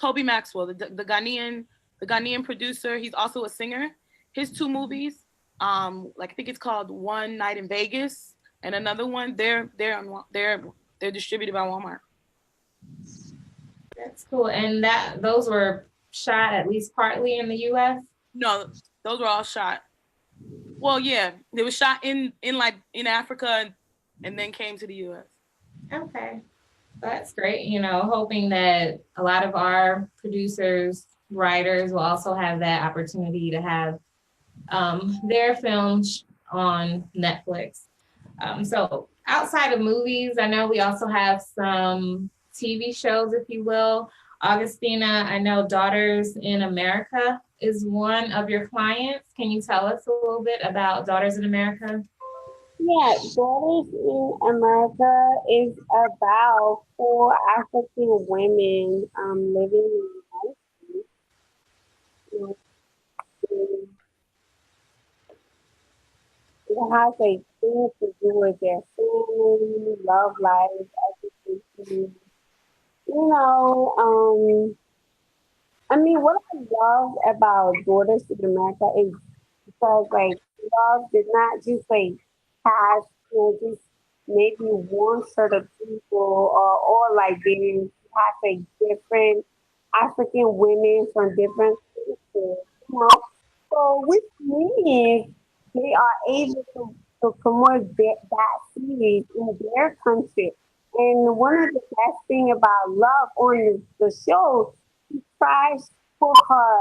Kobe Maxwell, the Ghanaian producer, he's also a singer. His 2 movies, like I think it's called One Night in Vegas, and another one, they're distributed by Walmart. That's cool. And those were shot at least partly in the U.S.? No, those were all shot. Well, yeah, they were shot in Africa and then came to the U.S. Okay. That's great. Hoping that a lot of our producers, writers will also have that opportunity to have their films on Netflix. So outside of movies, I know we also have some TV shows, if you will. Augustina, I know Daughters in America is one of your clients. Can you tell us a little bit about Daughters in America? Yeah, Daughters in America is about 4 African women living in the United States. It has a thing to do with their family, love life, education. I mean, what I love about Daughters in America is because like love did not just like pass, just maybe one sort of people or Liberians have like different African women from different places, you know. So which means they are able to promote that series in their country. And one of the best thing about love on the show, she tries to put her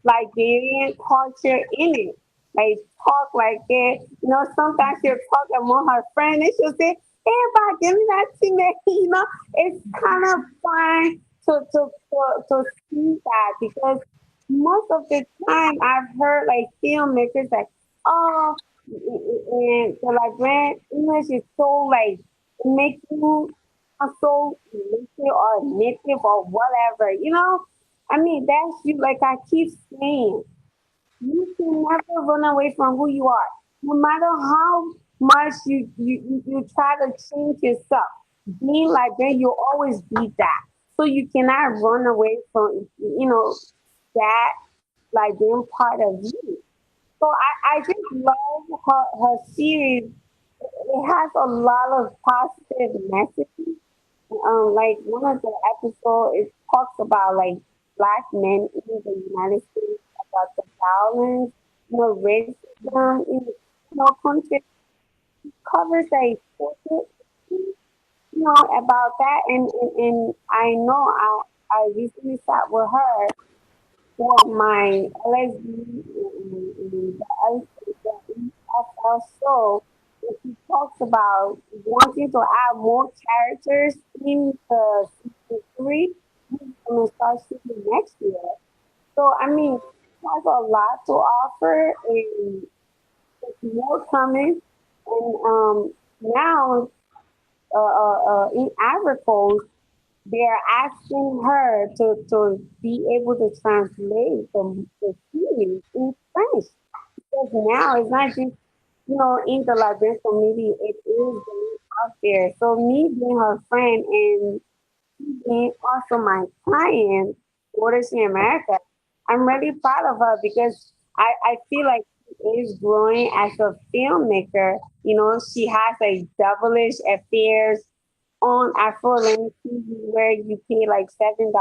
Liberian culture in it. Like talk like that. You know, sometimes she'll talk among her friends and she'll say, hey, about give me that to me. You know, it's kind of fun to see that because most of the time I've heard like filmmakers like, oh, and the Liberian English is so like it makes you so native or native or whatever, you know. I mean, that's you. Like I keep saying, you can never run away from who you are, no matter how much you try to change yourself. Being Liberian, you'll always be that. So you cannot run away from that Liberian part of you. So I just love her series. It has a lot of positive messages. Like one of the episodes, it talks about like black men in the United States about the violence, racism in country. It covers like about that, and I know I recently sat with her for my LSD and the EFL show. And she talks about wanting to add more characters in the season three. We're going to start shooting next year. So, I mean, it has a lot to offer, and there's more coming. And now, in Ivory Coast, they're asking her to be able to translate the series in French. Because now it's not just, in the Liberian community, it is going out there. So me being her friend and being also my client, what is in America, I'm really proud of her because I feel like she is growing as a filmmaker. You know, she has a devilish affairs on Afro Lane TV where you pay like $7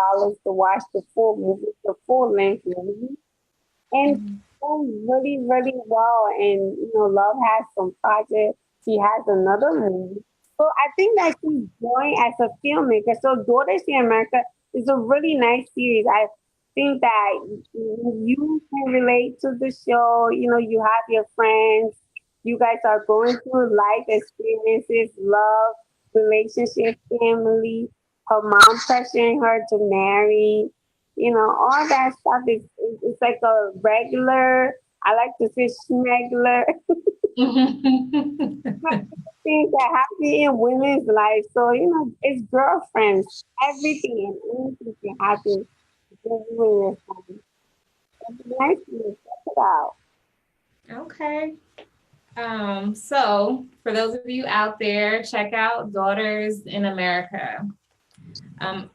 to watch the full movie, the full length movie. And done really, really well. And Love has some project. She has another movie. So I think that she's growing as a filmmaker. So Daughters in America is a really nice series. I think that you can relate to the show. You have your friends. You guys are going through life experiences, love, relationship, family. Her mom pressuring her to marry, all that stuff is like a regular, I like to say schmegular things that happen in women's life. So, it's girlfriends, everything and anything can happen when you and your friends. It's nice to check it out. Okay. So for those of you out there, check out Daughters in America.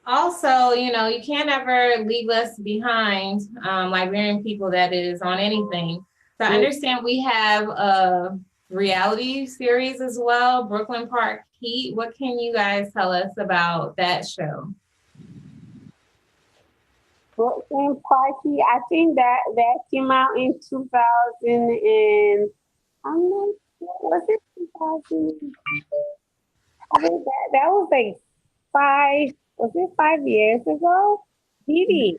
Also, you can't ever leave us behind, Liberian people, that is, on anything. So I understand we have a reality series as well, Brooklyn Park Heat. What can you guys tell us about that show? Brooklyn Party, I think that came out in 2000 and I'm not sure, was it 2000? I think that was like was it 5 years ago? Dede.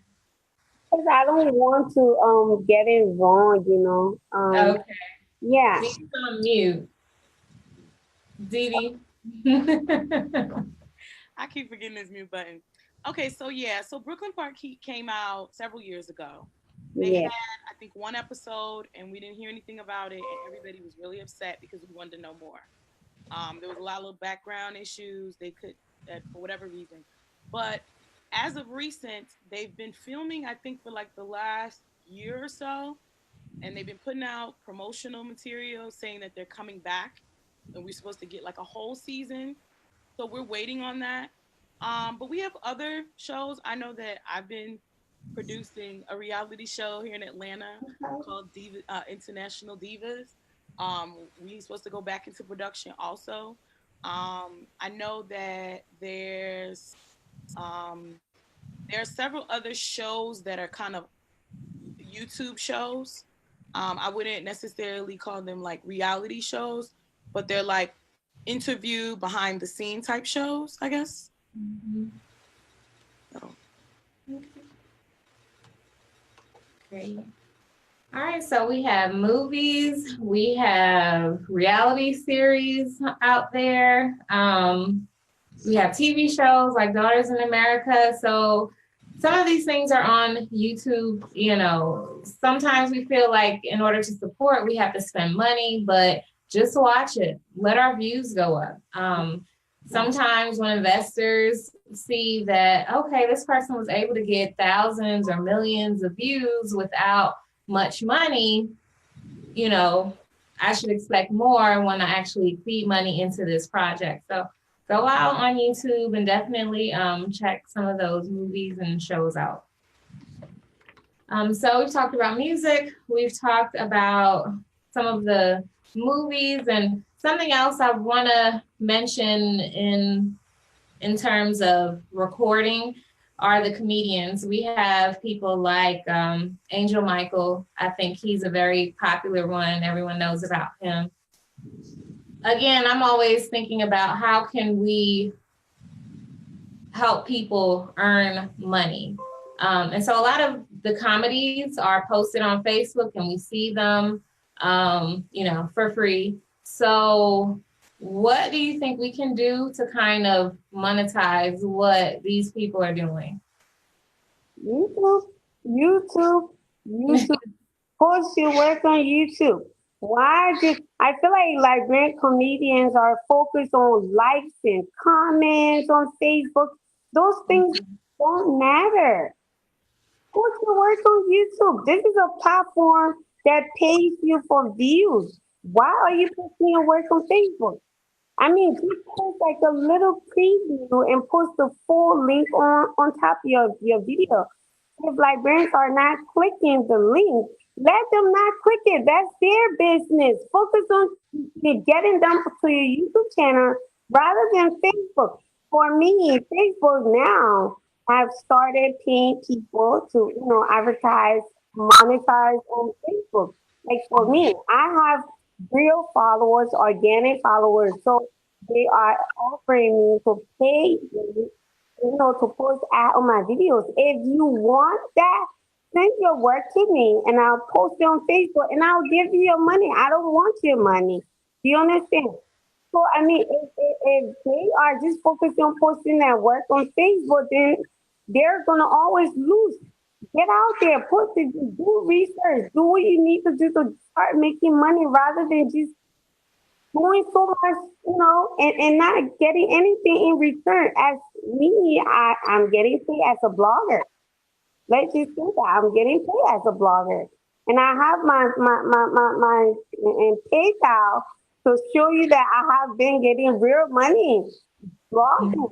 Because I don't want to get it wrong. Okay. Yeah. Dede's on mute. Dede. I keep forgetting this mute button. Okay, so yeah, so Brooklyn Park Heat came out several years ago. They Yeah. had, I think, one episode, and we didn't hear anything about it, and everybody was really upset because we wanted to know more. There was a lot of background issues. They could, for whatever reason, but as of recent, they've been filming. I think for like the last year or so, and they've been putting out promotional material saying that they're coming back, and we're supposed to get like a whole season. So we're waiting on that. But we have other shows. I know that I've been producing a reality show here in Atlanta called International Divas. We're supposed to go back into production also. I know that um, there are several other shows that are kind of YouTube shows. I wouldn't necessarily call them like reality shows, but they're like interview behind the scene type shows, I guess. Mm-hmm. So. Okay. Great. All right, so we have movies, we have reality series out there. We have TV shows like Daughters in America. So some of these things are on YouTube. You know, sometimes we feel like in order to support, we have to spend money, but just watch it. Let our views go up. Sometimes when investors see that, okay, this person was able to get thousands or millions of views without much money, you know, I should expect more when I actually feed money into this project. So go out on YouTube and definitely check some of those movies and shows out. So we've talked about music. We've talked about some of the movies, and something else I want to mention in terms of recording are the comedians. We have people like Angel Michael. I think he's a very popular one. Everyone knows about him. Again, I'm always thinking about how can we help people earn money. And so a lot of the comedies are posted on Facebook and we see them, you know, for free. So what do you think we can do to kind of monetize what these people are doing? YouTube. Post your work on YouTube. Why did I feel like Liberian comedians are focused on likes and comments on Facebook? Those things don't matter. Post your work on YouTube. This is a platform that pays you for views. Why are you posting your work on Facebook? I mean, just post like a little preview and post the full link on top of your video. If librarians are not clicking the link, let them not click it. That's their business. Focus on getting them to your YouTube channel rather than Facebook. For me, Facebook now have started paying people to, advertise, monetize on Facebook. Like for me, I have real followers, organic followers. So they are offering me to pay me, to post ad on my videos. If you want that, send your work to me and I'll post it on Facebook and I'll give you your money. I don't want your money. Do you understand? So, I mean, if they are just focusing on posting their work on Facebook, then they're going to always lose. Get out there, post it, do research, do what you need to do to start making money rather than just doing so much, and not getting anything in return. As me, I'm getting paid as a blogger. Let's just say that I'm getting paid as a blogger, and I have my in PayPal to show you that I have been getting real money blogging.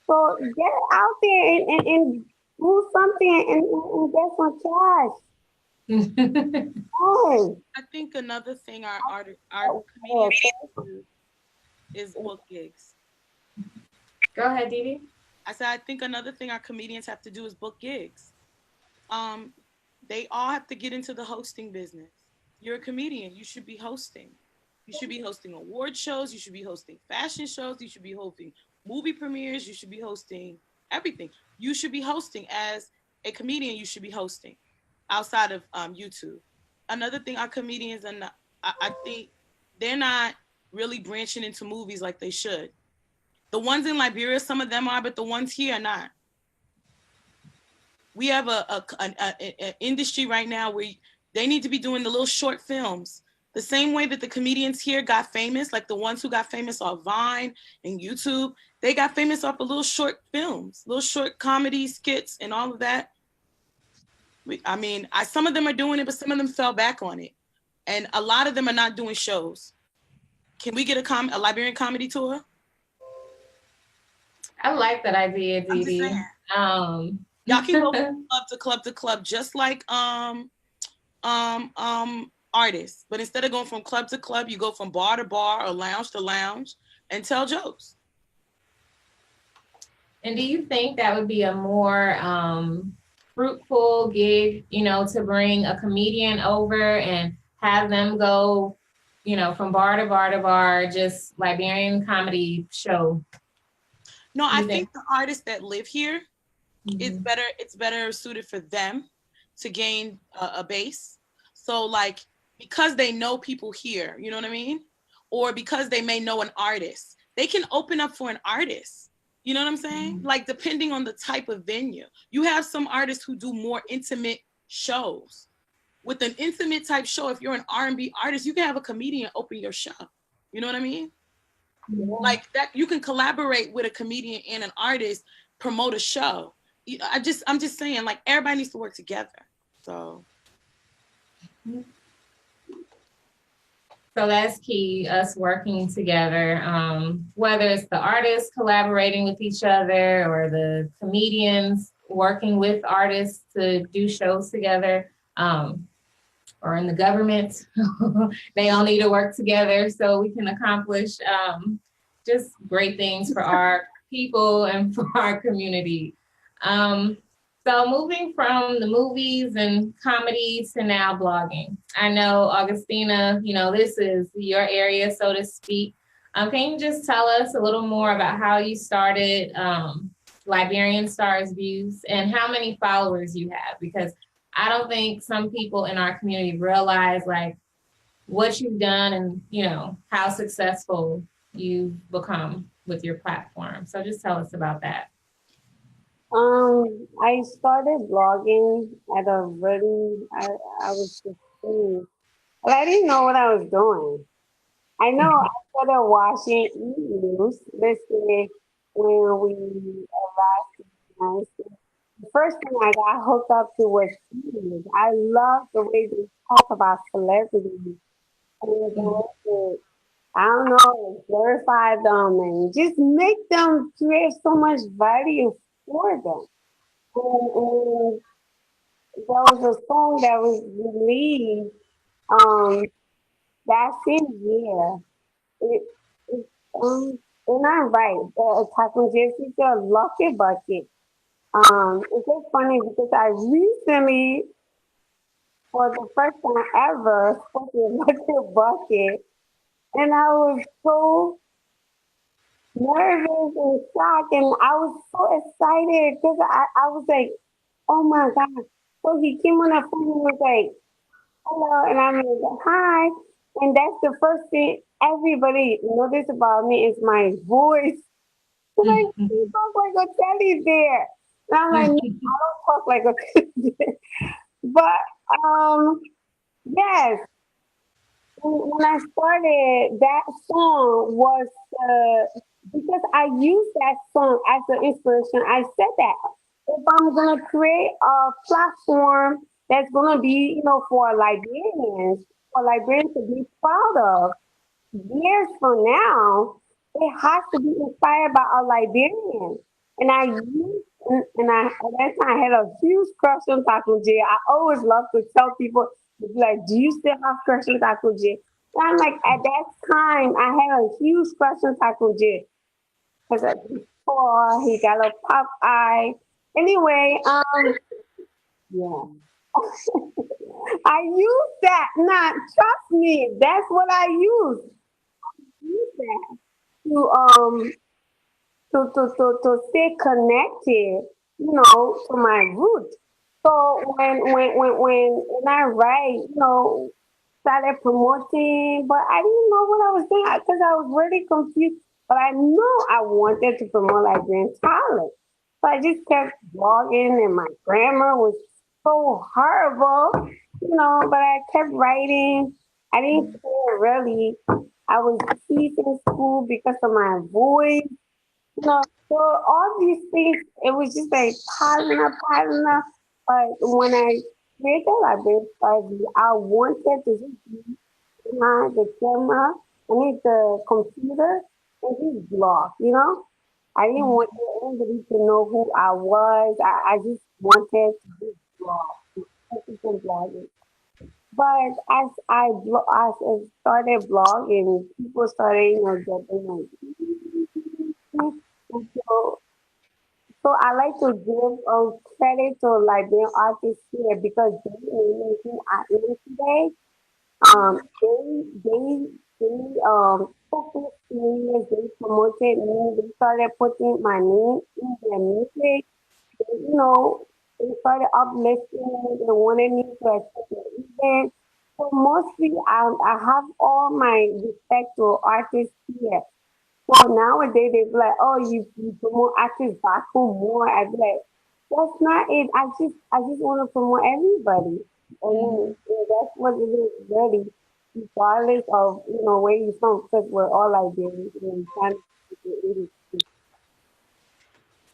So get out there and do something and get some cash. I think another thing our comedians do is book gigs. Go ahead, Dede. I said I think another thing our comedians have to do is book gigs. They all have to get into the hosting business. You're a comedian, you should be hosting. You should be hosting award shows, you should be hosting fashion shows, you should be hosting movie premieres, you should be hosting everything. You should be hosting as a comedian, you should be hosting outside of YouTube. Another thing our comedians are not, I think they're not really branching into movies like they should. The ones in Liberia, some of them are, but the ones here are not. We have an industry right now where they need to be doing the little short films. The same way that the comedians here got famous, like the ones who got famous off Vine and YouTube, they got famous off of little short films, little short comedy skits and all of that. Some of them are doing it, but some of them fell back on it. And a lot of them are not doing shows. Can we get a Liberian comedy tour? I like that idea, Dede. Y'all can go from club to club, just like artists. But instead of going from club to club, you go from bar to bar or lounge to lounge and tell jokes. And do you think that would be a more fruitful gig, you know, to bring a comedian over and have them go, you know, from bar to bar to bar, just Liberian comedy show? No, I think the artists that live here, Mm-hmm. it's better suited for them to gain a base. So like, because they know people here, you know what I mean? Or because they may know an artist, they can open up for an artist. You know what I'm saying? Mm-hmm. Like, depending on the type of venue. You have some artists who do more intimate shows. With an intimate type show, if you're an R&B artist, you can have a comedian open your show. You know what I mean? Yeah. Like that, you can collaborate with a comedian and an artist, promote a show. I'm just saying, like, everybody needs to work together. So that's key, us working together, whether it's the artists collaborating with each other or the comedians working with artists to do shows together, or in the government. They all need to work together so we can accomplish just great things for our people and for our community. So moving from the movies and comedy to now blogging. I know, Augustina, you know, this is your area, so to speak. Can you just tell us a little more about how you started Liberian Stars Views and how many followers you have? Because I don't think some people in our community realize like what you've done and, you know, how successful you've become with your platform. So just tell us about that. I started blogging at a I was 15, but I didn't know what I was doing. I know I started watching news, listening when we arrived in the United States. The first thing I got hooked up to was news. I love the way they talk about celebrities and the way they, I don't know, glorify them and just make them create so much value for them. And there was a song that was released um, that same year. It, it, and I'm right. The Taco Jesse the Lucky Bucket. It's so funny because I recently, for the first time ever, spoke a Lucky Bucket, and I was so nervous and shocked, and I was so excited because I was like, oh my God. So he came on the phone and was like, hello, and I'm like, hi. And that's the first thing everybody noticed about me is my voice. They're like, you talk like a teddy bear. And I'm like, no, I don't talk like a teddy bear. But yes, when I started, that song was because I used that song as an inspiration. I said that if I'm gonna create a platform that's gonna be, you know, for Liberians to be proud of, years from now, it has to be inspired by a Liberian. And I used, and I at that time I had a huge crush on Taco J. I always love to tell people, like, do you still have crush on Taco J? And I'm like, at that time, I had a huge crush on Taco J because before he got a pop eye. Anyway, yeah. I use that. Nah, trust me, that's what I use. Use that to to stay connected, you know, to my roots. So when I write, you know, started promoting, but I didn't know what I was doing because I was really confused. But I know I wanted to promote Liberian talent. So I just kept blogging, and my grammar was so horrible, you know, but I kept writing. I didn't care really. I was teased in school because of my voice. No, so all these things, it was just like piling up. But when I created like this, I wanted to just be behind the camera, I need the computer, and just blog, you know? I didn't want anybody to know who I was. I just wanted to just blog, people blogging. But as I started blogging, people started, getting like, so, so I like to give credit to Liberian artists here because they made me who I am today. They took me serious. They promoted me. They started putting my name in their music. They started uplifting me. They wanted me to attend the event. So mostly, I have all my respect to artists here. So nowadays they be like, oh, you promote artists back home more. I be like, that's not it. I just want to promote everybody, Mhm. and that's what it is really, regardless of where you from, because we're all Liberians and trying to keep it.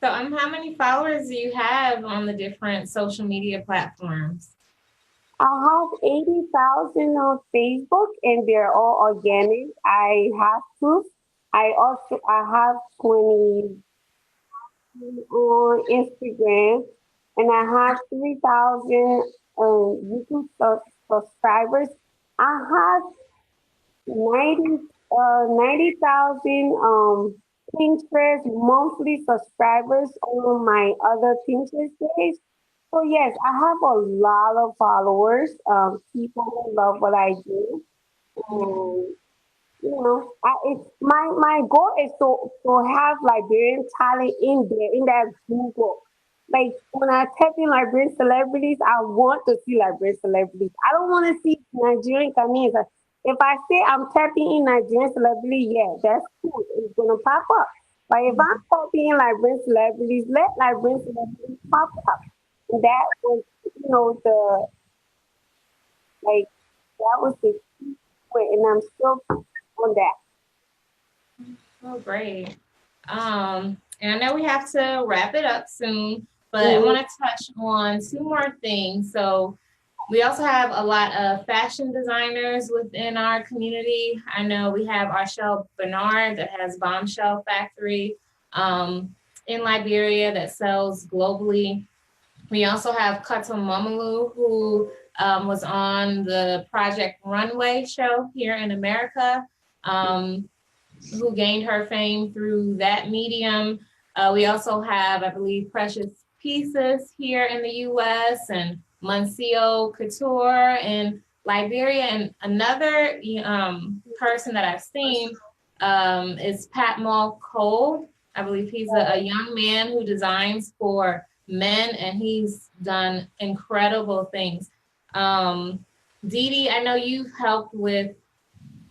So, how many followers do you have on the different social media platforms? I have 80,000 on Facebook, and they're all organic. I have two. I have 20 on Instagram, and I have 3,000 YouTube subscribers. I have 90 90,000 Pinterest monthly subscribers on my other Pinterest page. So yes, I have a lot of followers, people who love what I do. And it's my goal is to have Liberian talent in there in that Google. Like when I type in Liberian celebrities, I want to see Liberian celebrities. I don't want to see Nigerian Ghanaians. If I say I'm typing in Nigerian celebrity, yeah, that's cool. It's gonna pop up. But if I'm typing in Liberian celebrities, let Liberian celebrities pop up. And that was, the like that was the key to it, and I'm still on that. Oh, great. And I know we have to wrap it up soon, but I Mhm. want to touch on two more things. So, we also have a lot of fashion designers within our community. I know we have Arshel Bernard that has Bombshell Factory in Liberia that sells globally. We also have Kato Momalu, who was on the Project Runway show here in America, who gained her fame through that medium. We also have, I believe, Precious Pieces here in the US and Monsieur Couture in Liberia. And another person that I've seen is Pat Mall Cole. I believe he's a young man who designs for men, and he's done incredible things. Dede, I know you've helped with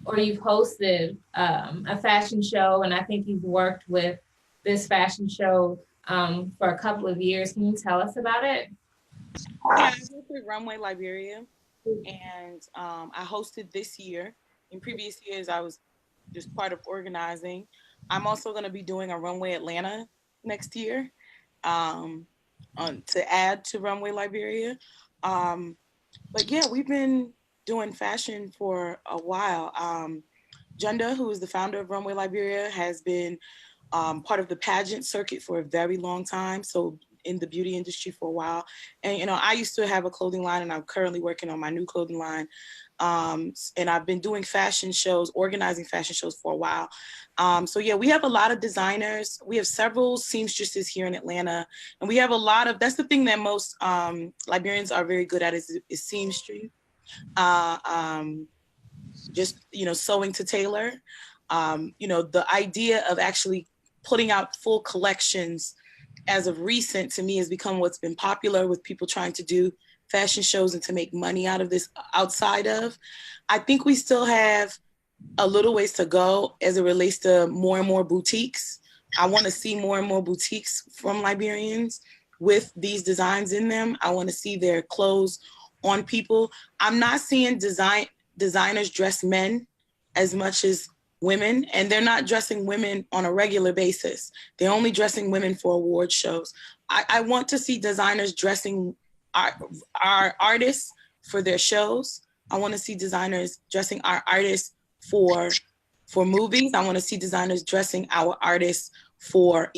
or you've hosted a fashion show, and I think you've worked with this fashion show for a couple of years. Can you tell us about it? Yeah, I worked with Runway Liberia, and I hosted this year. In previous years, I was just part of organizing. I'm also going to be doing a Runway Atlanta next year, um, to add to Runway Liberia. Um, but yeah, we've been doing fashion for a while. Junda, who is the founder of Runway Liberia, has been part of the pageant circuit for a very long time. So in the beauty industry for a while. And, I used to have a clothing line, and I'm currently working on my new clothing line. And I've been doing fashion shows, organizing fashion shows for a while. So yeah, we have a lot of designers. We have several seamstresses here in Atlanta, and we have a lot of, that's the thing that most Liberians are very good at is seamstry. Uh, um, just, sewing to tailor. The idea of actually putting out full collections as of recent to me has become what's been popular with people trying to do fashion shows and to make money out of this outside of. I think we still have a little ways to go as it relates to more and more boutiques. I want to see more and more boutiques from Liberians with these designs in them. I want to see their clothes on people. I'm not seeing designers dress men as much as women, and they're not dressing women on a regular basis. They're only dressing women for award shows. I want to see designers dressing our artists for their shows. I want to see designers dressing our artists for movies. I want to see designers dressing our artists for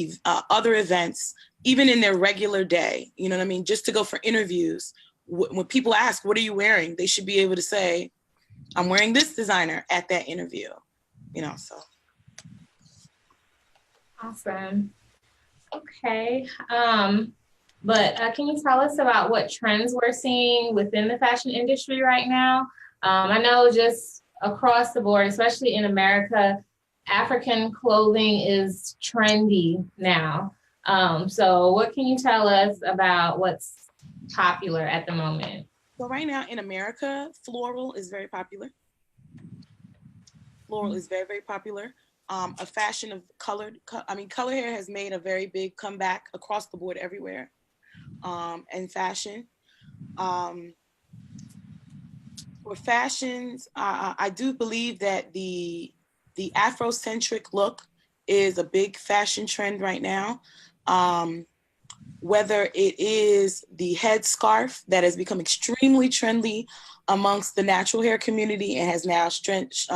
other events, even in their regular day. You know what I mean? Just to go for interviews. When people ask, what are you wearing? They should be able to say, I'm wearing this designer at that interview, you know, so. Awesome. Okay. But can you tell us about what trends we're seeing within the fashion industry right now? I know just across the board, especially in America, African clothing is trendy now. So what can you tell us about what's popular at the moment? So right now in America, floral is very popular. Floral is very, very popular. A fashion of color hair has made a very big comeback across the board everywhere in fashion. For fashions, I do believe that the Afrocentric look is a big fashion trend right now. Whether it is the headscarf that has become extremely trendy amongst the natural hair community and has now stretched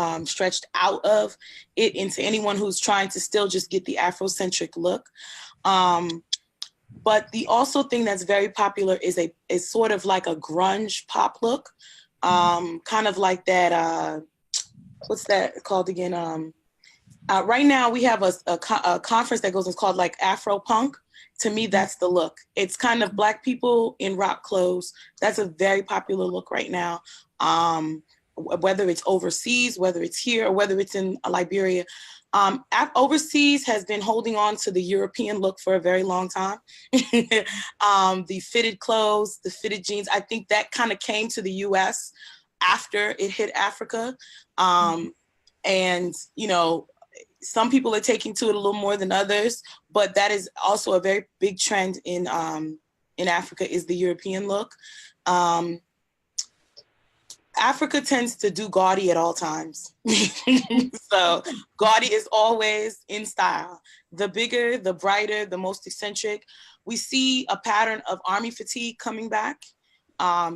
out of it into anyone who's trying to still just get the Afrocentric look. But the also thing that's very popular is sort of like a grunge pop look, kind of like that. What's that called again? Right now we have a conference that goes. It's called like Afro Punk. To me, that's the look. It's kind of Black people in rock clothes. That's a very popular look right now. Whether it's overseas, whether it's here, or whether it's in Liberia. Overseas has been holding on to the European look for a very long time. The fitted clothes, the fitted jeans, I think that kind of came to the US after it hit Africa. And, you know, some people are taking to it a little more than others, but that is also a very big trend in Africa is the European look. Africa tends to do gaudy at all times. So gaudy is always in style. The bigger, the brighter, the most eccentric. We see a pattern of army fatigue coming back,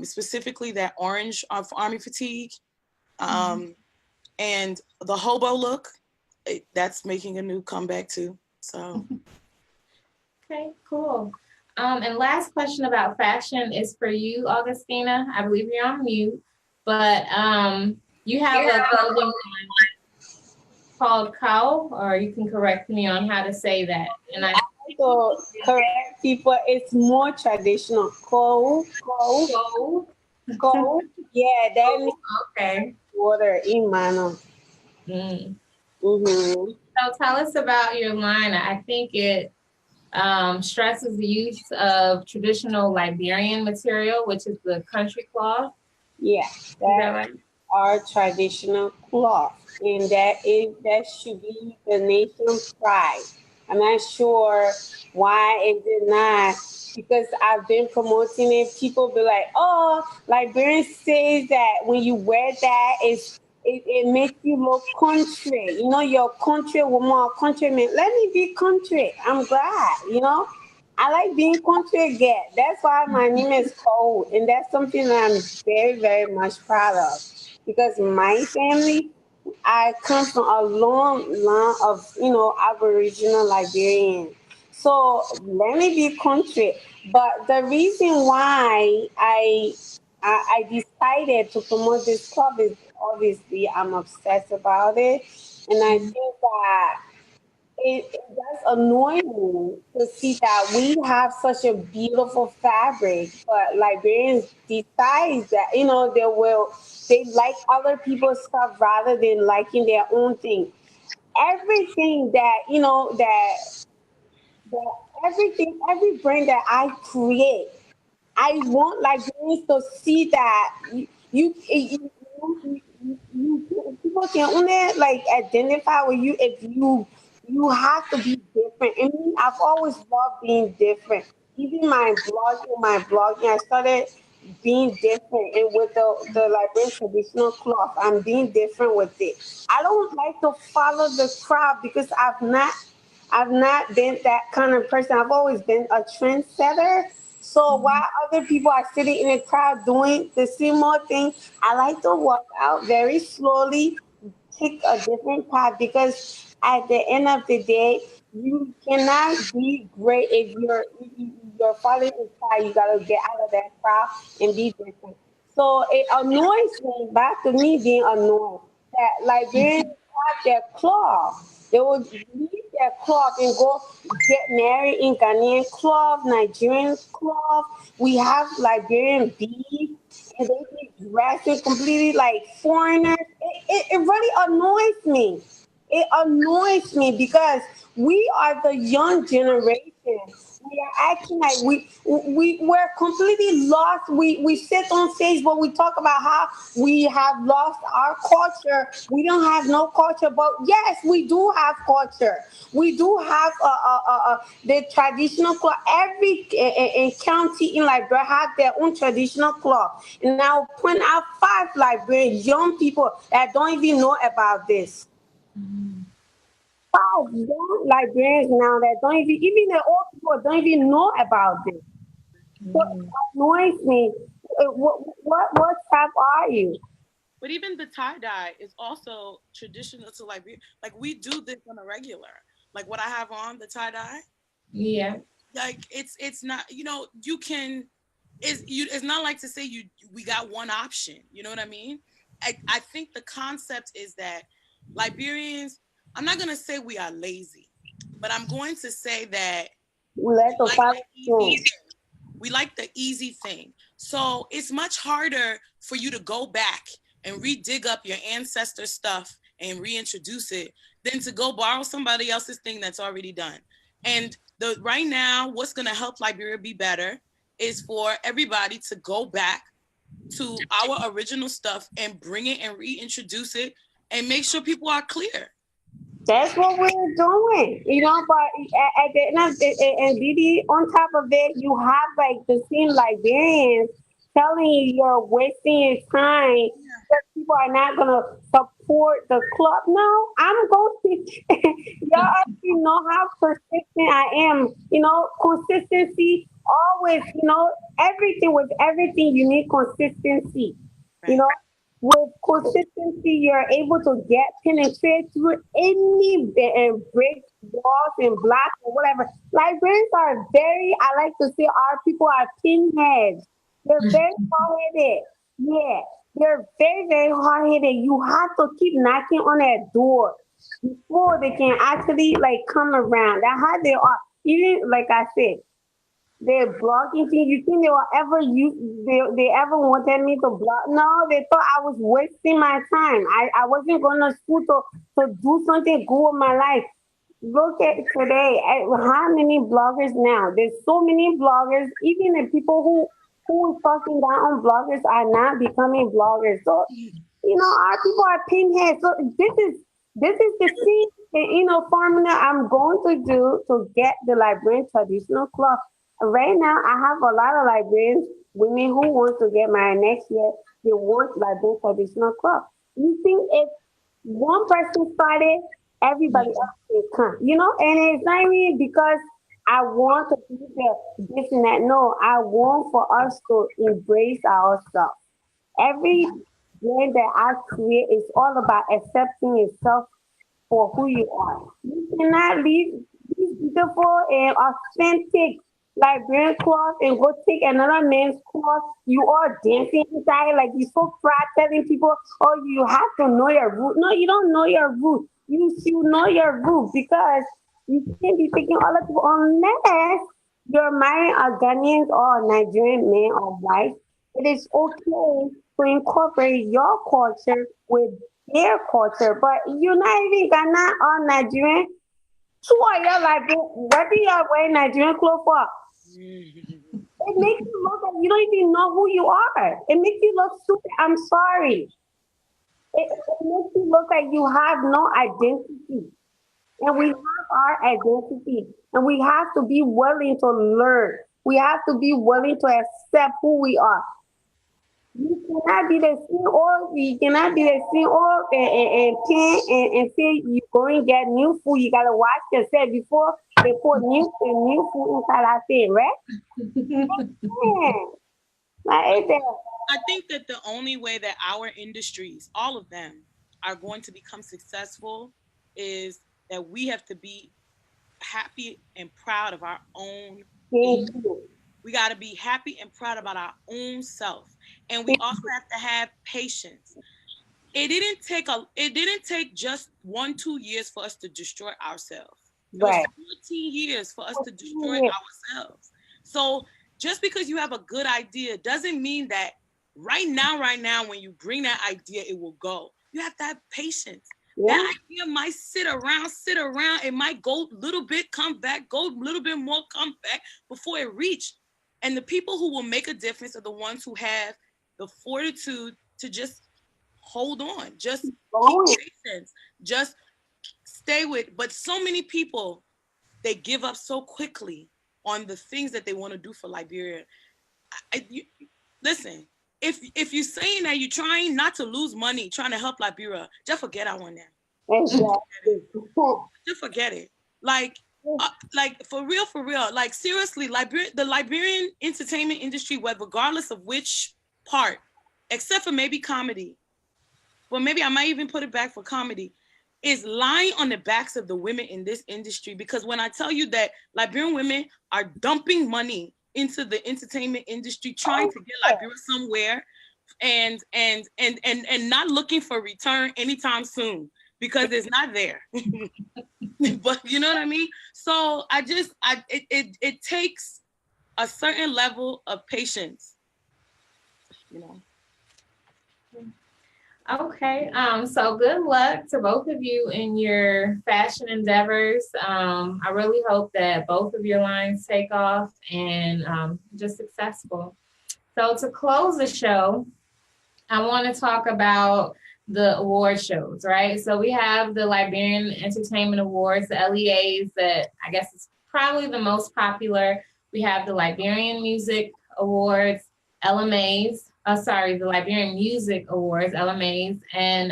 specifically that orange of army fatigue. And the hobo look, that's making a new comeback too. So. Okay, cool. And last question about fashion is for you, Augustina. I believe you're on mute, but you have a clothing line called Cow, or you can correct me on how to say that. And I so correct people, it's more traditional. Cow. Yeah, that means okay. water in manner. So tell us about your line. I think it stresses the use of traditional Liberian material, which is the country cloth. Yeah, right? Our traditional cloth, and that should be the nation's pride. I'm not sure why is it not, because I've been promoting it. People be like, "Oh, Liberian says that when you wear that, it makes you look country. You know, you're country woman or countryman. Let me be country. I'm glad, you know. I like being country again. That's why my name is Cole. And that's something that I'm very, very much proud of. Because my family, I come from a long line of, Aboriginal Liberian. So let me be country. But the reason why I decided to promote this club is obviously I'm obsessed about it. And I think that it does annoy me to see that we have such a beautiful fabric, but Liberians decide that, they like other people's stuff rather than liking their own thing. Everything that, every brand that I create, I want Liberians to see that people can only like identify with you if you have to be different. I mean, I've always loved being different. Even my blogging, I started being different, and with the Liberian traditional cloth, I'm being different with it. I don't like to follow the crowd because I've not been that kind of person. I've always been a trendsetter. So while other people are sitting in a crowd doing the similar thing, I like to walk out very slowly, take a different path because at the end of the day, you cannot be great if your father is tired. You gotta get out of that crowd and be different. So it annoys me, back to me being annoyed, that Liberians have their cloth. They would leave their cloth and go get married in Ghanaian cloth, Nigerian cloth. We have Liberian beads, and they be dressing completely like foreigners. It really annoys me. It annoys me because we are the young generation. We are acting like we're completely lost. We sit on Facebook. We talk about how we have lost our culture. We don't have no culture, but yes, we do have culture. We do have the traditional cloth. Every county in Liberia has their own traditional cloth. And I'll point out five Liberian young people that don't even know about this. Five young Liberians now that don't even the old people don't even know about this. What annoys me? What type are you? But even the tie dye is also traditional to Liberia. Like we do this on a regular. Like what I have on the tie dye. Yeah. Like it's not, you know, you can it's not like to say we got one option. You know what I mean? I think the concept is that Liberians, I'm not gonna say we are lazy, but I'm going to say that Let we the like follow the easy through. thing. We like the easy thing. So it's much harder for you to go back and re-dig up your ancestor stuff and reintroduce it than to go borrow somebody else's thing that's already done. And the right now, what's gonna help Liberia be better is for everybody to go back to our original stuff and bring it and reintroduce it and make sure people are clear. That's what we're doing, but at the end of the and Dede, on top of it, you have like the same Liberians telling you you're wasting your time because people are not gonna support the club. No, I'm going to. Y'all already know how persistent I am. Consistency always. Everything with everything you need consistency. You Right. know, with consistency, you're able to get penetrate through any break walls and blocks or whatever. Librarians are very, I like to say, our people are pinheads. They're very hard headed. Yeah, they're very, very hard headed. You have to keep knocking on that door before they can actually like come around. That's how they are. Even like I said, they're blocking things. You think they will ever use they ever wanted me to block? No, they thought I was wasting my time. I wasn't going to school to do something good with my life. Look at today. How many bloggers now? There's so many bloggers. Even the people who is talking down on bloggers are not becoming bloggers. So our people are pinheads. So this is the thing, formula I'm going to do to get the Liberian traditional cloth. Right now, I have a lot of Liberians, women who want to get married next year. They want Liberian traditional cloth. You think if one person started, everybody else will come, and it's not really because I want to do this and that. No, I want for us to embrace ourselves. Every brand that I create is all about accepting yourself for who you are. You cannot leave these beautiful and authentic Liberian cloth and go take another man's cloth. You are dancing inside like you so proud telling people, oh, you have to know your root. No, you don't know your root. You should know your root because you can't be taking all of people unless you're marrying a Ghanaian or a Nigerian man or wife. It is okay to incorporate your culture with their culture, but you're not even Ghana or Nigerian. Two of your like, what do you wear Nigerian clothes for? It makes you look like you don't even know who you are. It makes you look stupid. I'm sorry. It makes you look like you have no identity. And we have our identity. And we have to be willing to learn. We have to be willing to accept who we are. You cannot be the CEO. You cannot be the CEO and pay and say you go and get new food. You gotta watch yourself before they put new food inside that thing, right? Yeah. Like that. I think that the only way that our industries, all of them, are going to become successful is that we have to be happy and proud of our own Thank thing. you. We got to be happy and proud about our own self. And we also have to have patience. It didn't take just 1-2 years for us to destroy ourselves. It was Right. 14 years for us to destroy 14 years. ourselves. So just because you have a good idea doesn't mean that right now, when you bring that idea, it will go. You have to have patience. Yeah. That idea might sit around. It might go a little bit, come back, go a little bit more, come back before it reach. And the people who will make a difference are the ones who have the fortitude to just hold on, just keep patience, just stay with. But so many people, they give up so quickly on the things that they want to do for Liberia. Listen, if you're saying that you're trying not to lose money, trying to help Liberia, just forget I want that. Exactly. Just forget it. Like for real, like seriously, the Liberian entertainment industry, regardless of which part, except for maybe comedy, but maybe I might even put it back for comedy, is lying on the backs of the women in this industry. Because when I tell you that Liberian women are dumping money into the entertainment industry, trying to get Liberia somewhere, and not looking for return anytime soon, because it's not there. But you know what I mean? So it takes a certain level of patience, you know. Okay, so good luck to both of you in your fashion endeavors. I really hope that both of your lines take off and just successful. So to close the show, I want to talk about the award shows, right? So we have the Liberian Entertainment Awards, the LEAs, that I guess is probably the most popular. We have the Liberian Music Awards, LMAs. The Liberian Music Awards, LMAs, and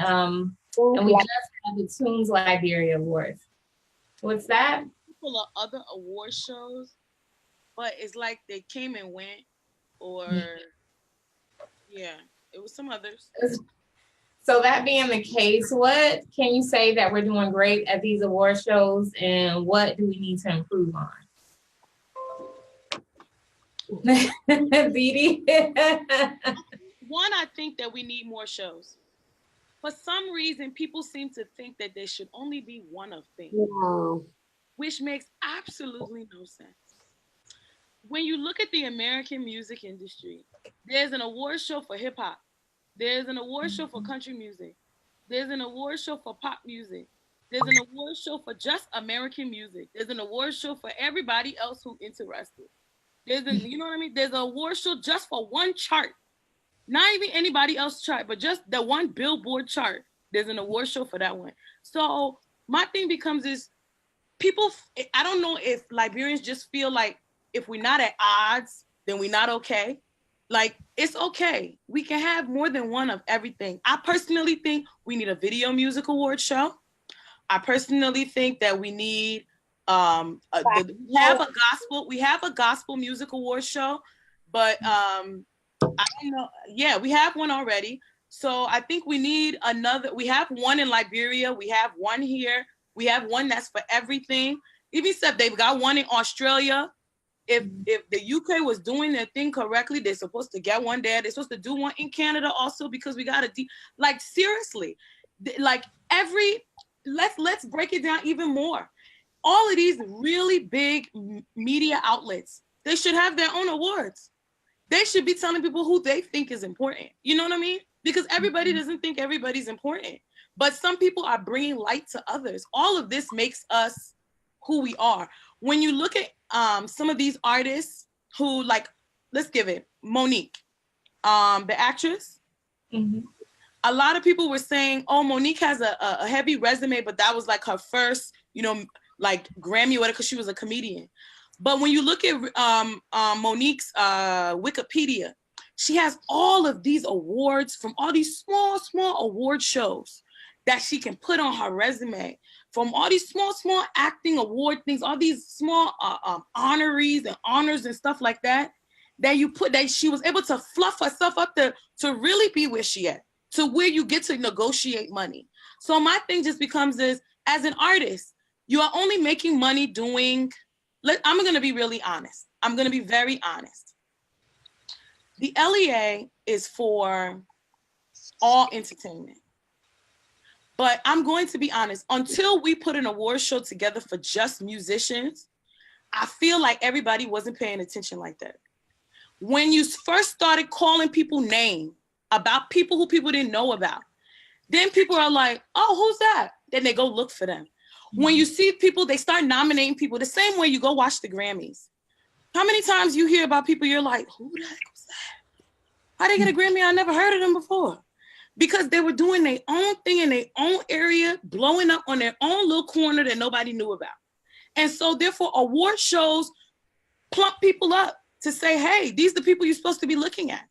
we just have the Tunes Liberia Awards. What's that? Couple of other award shows, but it's like they came and went, or yeah, it was some others. So that being the case, what can you say that we're doing great at these award shows, and what do we need to improve on? Dede? One, I think that we need more shows. For some reason, people seem to think that there should only be one of things, which makes absolutely no sense. When you look at the American music industry, there's an award show for hip hop. There's an award show for country music. There's an award show for pop music. There's an award show for just American music. There's an award show for everybody else who's interested. You know what I mean? There's an award show just for one chart. Not even anybody else chart, but just the one Billboard chart. There's an award show for that one. So my thing becomes is people, I don't know if Liberians just feel like if we're not at odds, then we're not okay. Like, it's okay. We can have more than one of everything. I personally think we need a video music award show. I personally think that we need we have a gospel music award show, but I don't know. Yeah, we have one already. So I think we need another. We have one in Liberia. We have one here. We have one that's for everything. Even if they've got one in Australia. If the UK was doing their thing correctly, they're supposed to get one there. They're supposed to do one in Canada also, because we got to like seriously, like let's break it down even more. All of these really big media outlets, they should have their own awards. They should be telling people who they think is important. You know what I mean? Because everybody doesn't think everybody's important. But some people are bringing light to others. All of this makes us who we are. When you look at some of these artists who, like, let's give it Monique, the actress. Mm-hmm. A lot of people were saying, oh, Monique has a heavy resume, but that was like her first, like Grammy or whatever, because she was a comedian. But when you look at Monique's Wikipedia, she has all of these awards from all these small award shows that she can put on her resume, from all these small acting award things, all these small honorees and honors and stuff like that, that she was able to fluff herself up to really be where she at, to where you get to negotiate money. So my thing just becomes this, as an artist, You are only making money doing, I'm going to be really honest. I'm going to be very honest. The LEA is for all entertainment. But I'm going to be honest, until we put an award show together for just musicians, I feel like everybody wasn't paying attention like that. When you first started calling people names about people who people didn't know about, then people are like, oh, who's that? Then they go look for them. When you see people, they start nominating people the same way you go watch the Grammys. How many times you hear about people, you're like, who the heck was that? How they get a Grammy? I never heard of them before. Because they were doing their own thing in their own area, blowing up on their own little corner that nobody knew about. And so therefore award shows plump people up to say, hey, these are the people you're supposed to be looking at.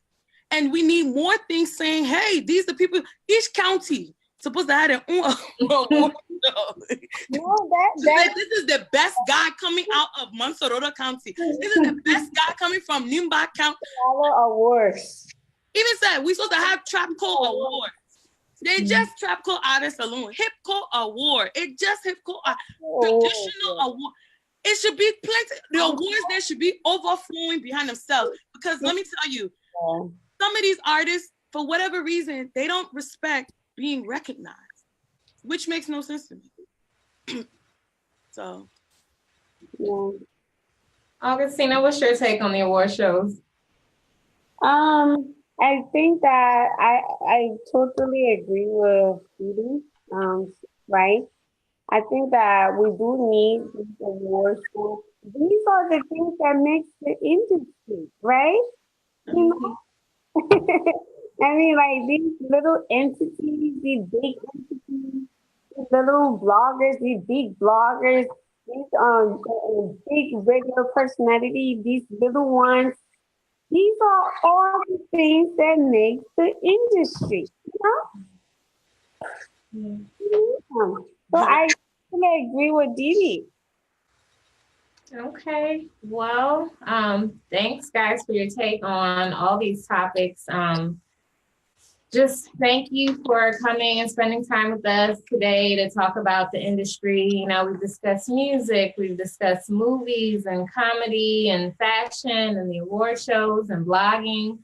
And we need more things saying, hey, these are the people, each county supposed to have their own award show. This is the best guy coming out of Mansorota County. This is the best guy coming from Nimba County. Awards. Even said we supposed to have Trap Code Awards. They just Trap Code Artist Saloon. Hip Code Award. It just Hip Code Traditional Award. It should be plenty. The awards there should be overflowing behind themselves. Because let me tell you, some of these artists, for whatever reason, they don't respect being recognized, which makes no sense to me. So, yeah. Augustina, what's your take on the award shows? I think that I totally agree with Dede. Right? I think that we do need these awards. These are the things that makes the industry, right? You know? I mean, like these little entities, these big entities, these little bloggers, these big bloggers, these big regular personality, these little ones. These are all the things that make the industry, you know? So I totally agree with Dede. Okay, well, thanks guys for your take on all these topics. Just thank you for coming and spending time with us today to talk about the industry. You know, we've discussed music, we've discussed movies and comedy and fashion and the award shows and blogging.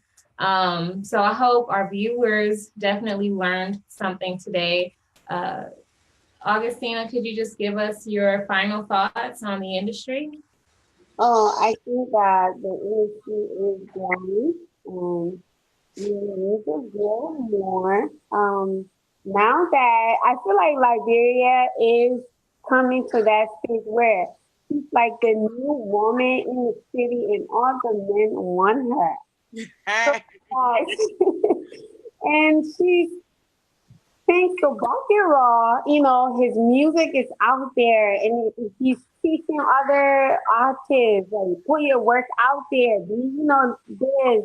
So I hope our viewers definitely learned something today. Augustina, could you just give us your final thoughts on the industry? Oh, I think that the industry is growing. We need to grow more. Now that I feel like Liberia is coming to that stage where she's like the new woman in the city and all the men want her. And she's thanks to Bakira, you know, his music is out there and he's teaching other artists, like, put your work out there, you know, this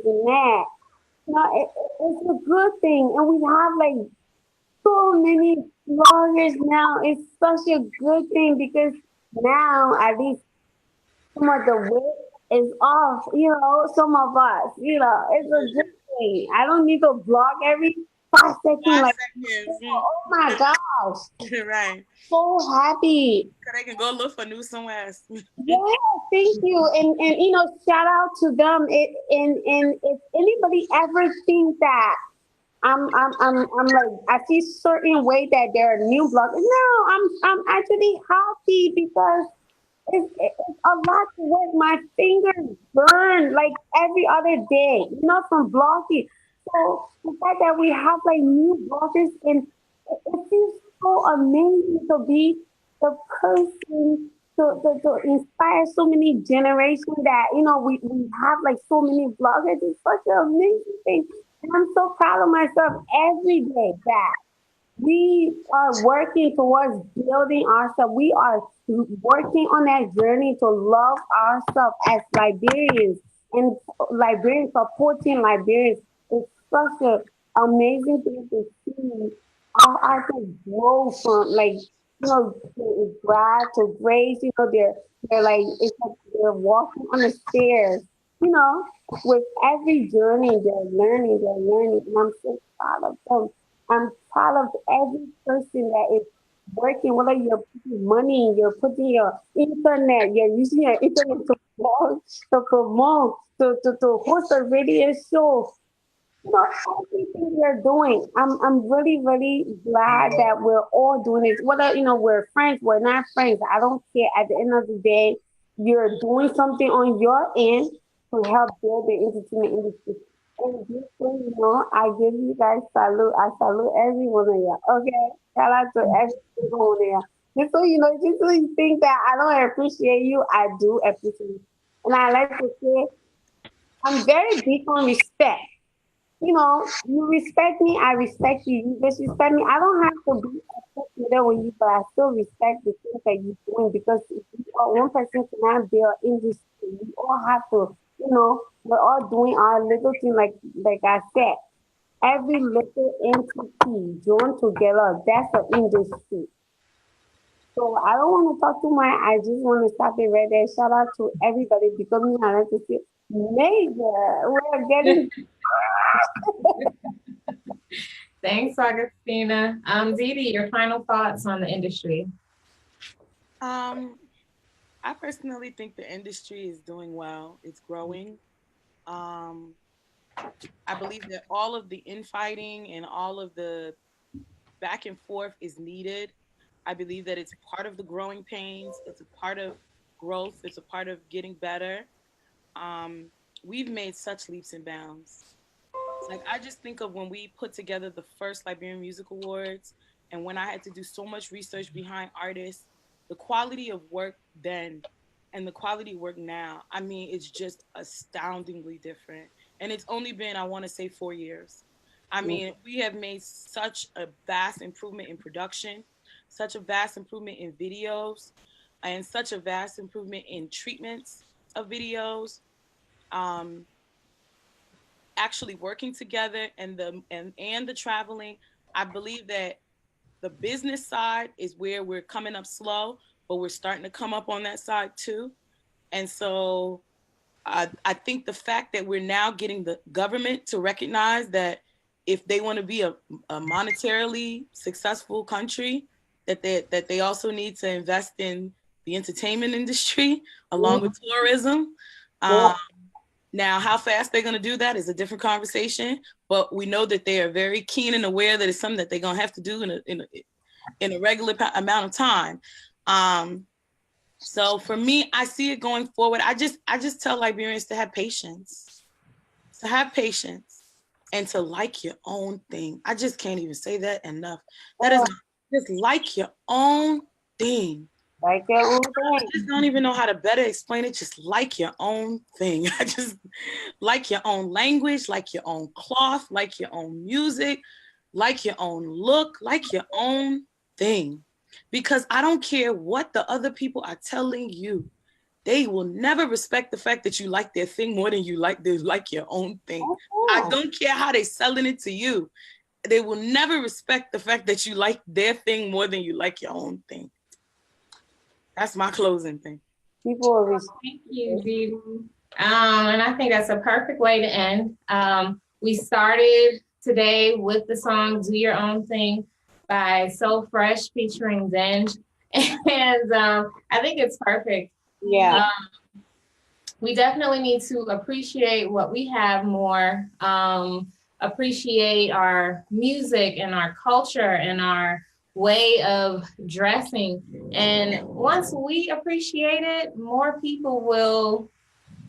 and that. You know, it's a good thing. And we have like so many bloggers now. It's such a good thing because now at least some of the weight is off, you know, some of us, you know, it's a good thing. I don't need to blog every 5 seconds. Like, oh my gosh. You're right. So happy. They can go look for news somewhere else. Yeah, thank you. And you know, shout out to them. And if anybody ever think that I'm like I see certain way that there are new bloggers. No, I'm actually happy because it's a lot to work. My fingers burn like every other day, you know, from blogging. So the fact that we have like new bloggers and it feels so amazing to be the person to inspire so many generations that, you know, we have like so many bloggers. It's such an amazing thing. And I'm so proud of myself every day that we are working towards building ourselves. We are working on that journey to love ourselves as Liberians and Liberians supporting Liberians. It's such an amazing thing to see our artists grow from like, you know, grad to grace, you know, they're like it's like they're walking on the stairs, you know, with every journey they're learning, and I'm so proud of them. I'm proud of every person that is working, whether you're putting money, you're putting your internet, you're using your internet to host a radio show. You know, everything we're doing. I'm really, really glad that we're all doing it. Whether, we're friends, we're not friends. I don't care. At the end of the day, you're doing something on your end to help build the entertainment industry. And this way, I give you guys salute. I salute every one of you. Okay? Shout out to every single one of you. Just so you think that I don't appreciate you, I do appreciate you. And I like to say, I'm very big on respect. You respect me, I respect you. You disrespect me, I don't have to be associated with you, but I still respect the things that you're doing because if one person cannot build industry, we all have to, we're all doing our little thing like I said. Every little entity joined together, that's an industry. So I don't want to talk too much. I just want to stop it right there. Shout out to everybody because I like to say, major. We're getting Thanks, Augustina. Dede, your final thoughts on the industry? I personally think the industry is doing well. It's growing. I believe that all of the infighting and all of the back and forth is needed. I believe that it's part of the growing pains. It's a part of growth. It's a part of getting better. We've made such leaps and bounds. Like, I just think of when we put together the first Liberian Music Awards and when I had to do so much research behind artists, the quality of work then and the quality of work now, I mean, it's just astoundingly different. And it's only been, I want to say, 4 years. I mean, we have made such a vast improvement in production, such a vast improvement in videos, and such a vast improvement in treatments of videos. Actually working together and the traveling. I believe that the business side is where we're coming up slow, but we're starting to come up on that side too. And so I think the fact that we're now getting the government to recognize that if they want to be a monetarily successful country, that they also need to invest in the entertainment industry along with tourism. Now, how fast they're going to do that is a different conversation, but we know that they are very keen and aware that it's something that they're going to have to do in a regular amount of time. So for me, I see it going forward. I just tell Liberians to have patience, and to like your own thing. I just can't even say that enough. That is just like your own thing. Like your own thing. I just don't even know how to better explain it. Just like your own thing. I just like your own language, like your own cloth, like your own music, like your own look, like your own thing. Because I don't care what the other people are telling you. They will never respect the fact that you like their thing more than you like your own thing. I don't care how they're selling it to you. They will never respect the fact that you like their thing more than you like your own thing. That's my closing thing. People will respect. Thank you, Dede. And I think that's a perfect way to end. We started today with the song "Do Your Own Thing" by So Fresh featuring Zenj, and I think it's perfect. Yeah. We definitely need to appreciate what we have more. Appreciate our music and our culture and our way of dressing. And once we appreciate it, more people will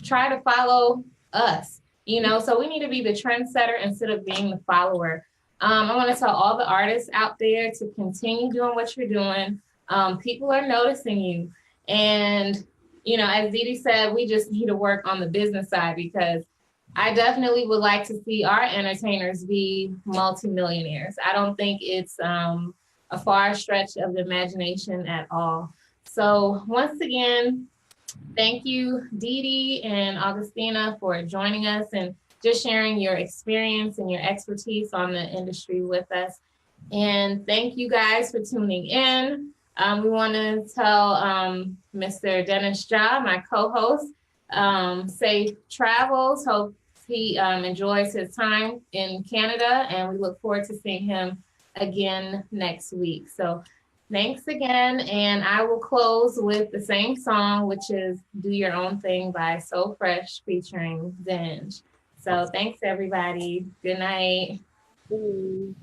try to follow us, so we need to be the trendsetter instead of being the follower. I want to tell all the artists out there to continue doing what you're doing. People are noticing you. And, as Dede said, we just need to work on the business side because I definitely would like to see our entertainers be multimillionaires. I don't think it's a far stretch of the imagination at all. So once again, thank you, Dede and Augustina, for joining us and just sharing your experience and your expertise on the industry with us. And thank you guys for tuning in. We want to tell Mr. Dennis Ja, my co-host, safe travels. Hope he enjoys his time in Canada, and we look forward to seeing him again next week. So Thanks again. And I will close with the same song, which is Do Your Own Thing by So Fresh featuring Zinj. So thanks, everybody. Good night. Mm.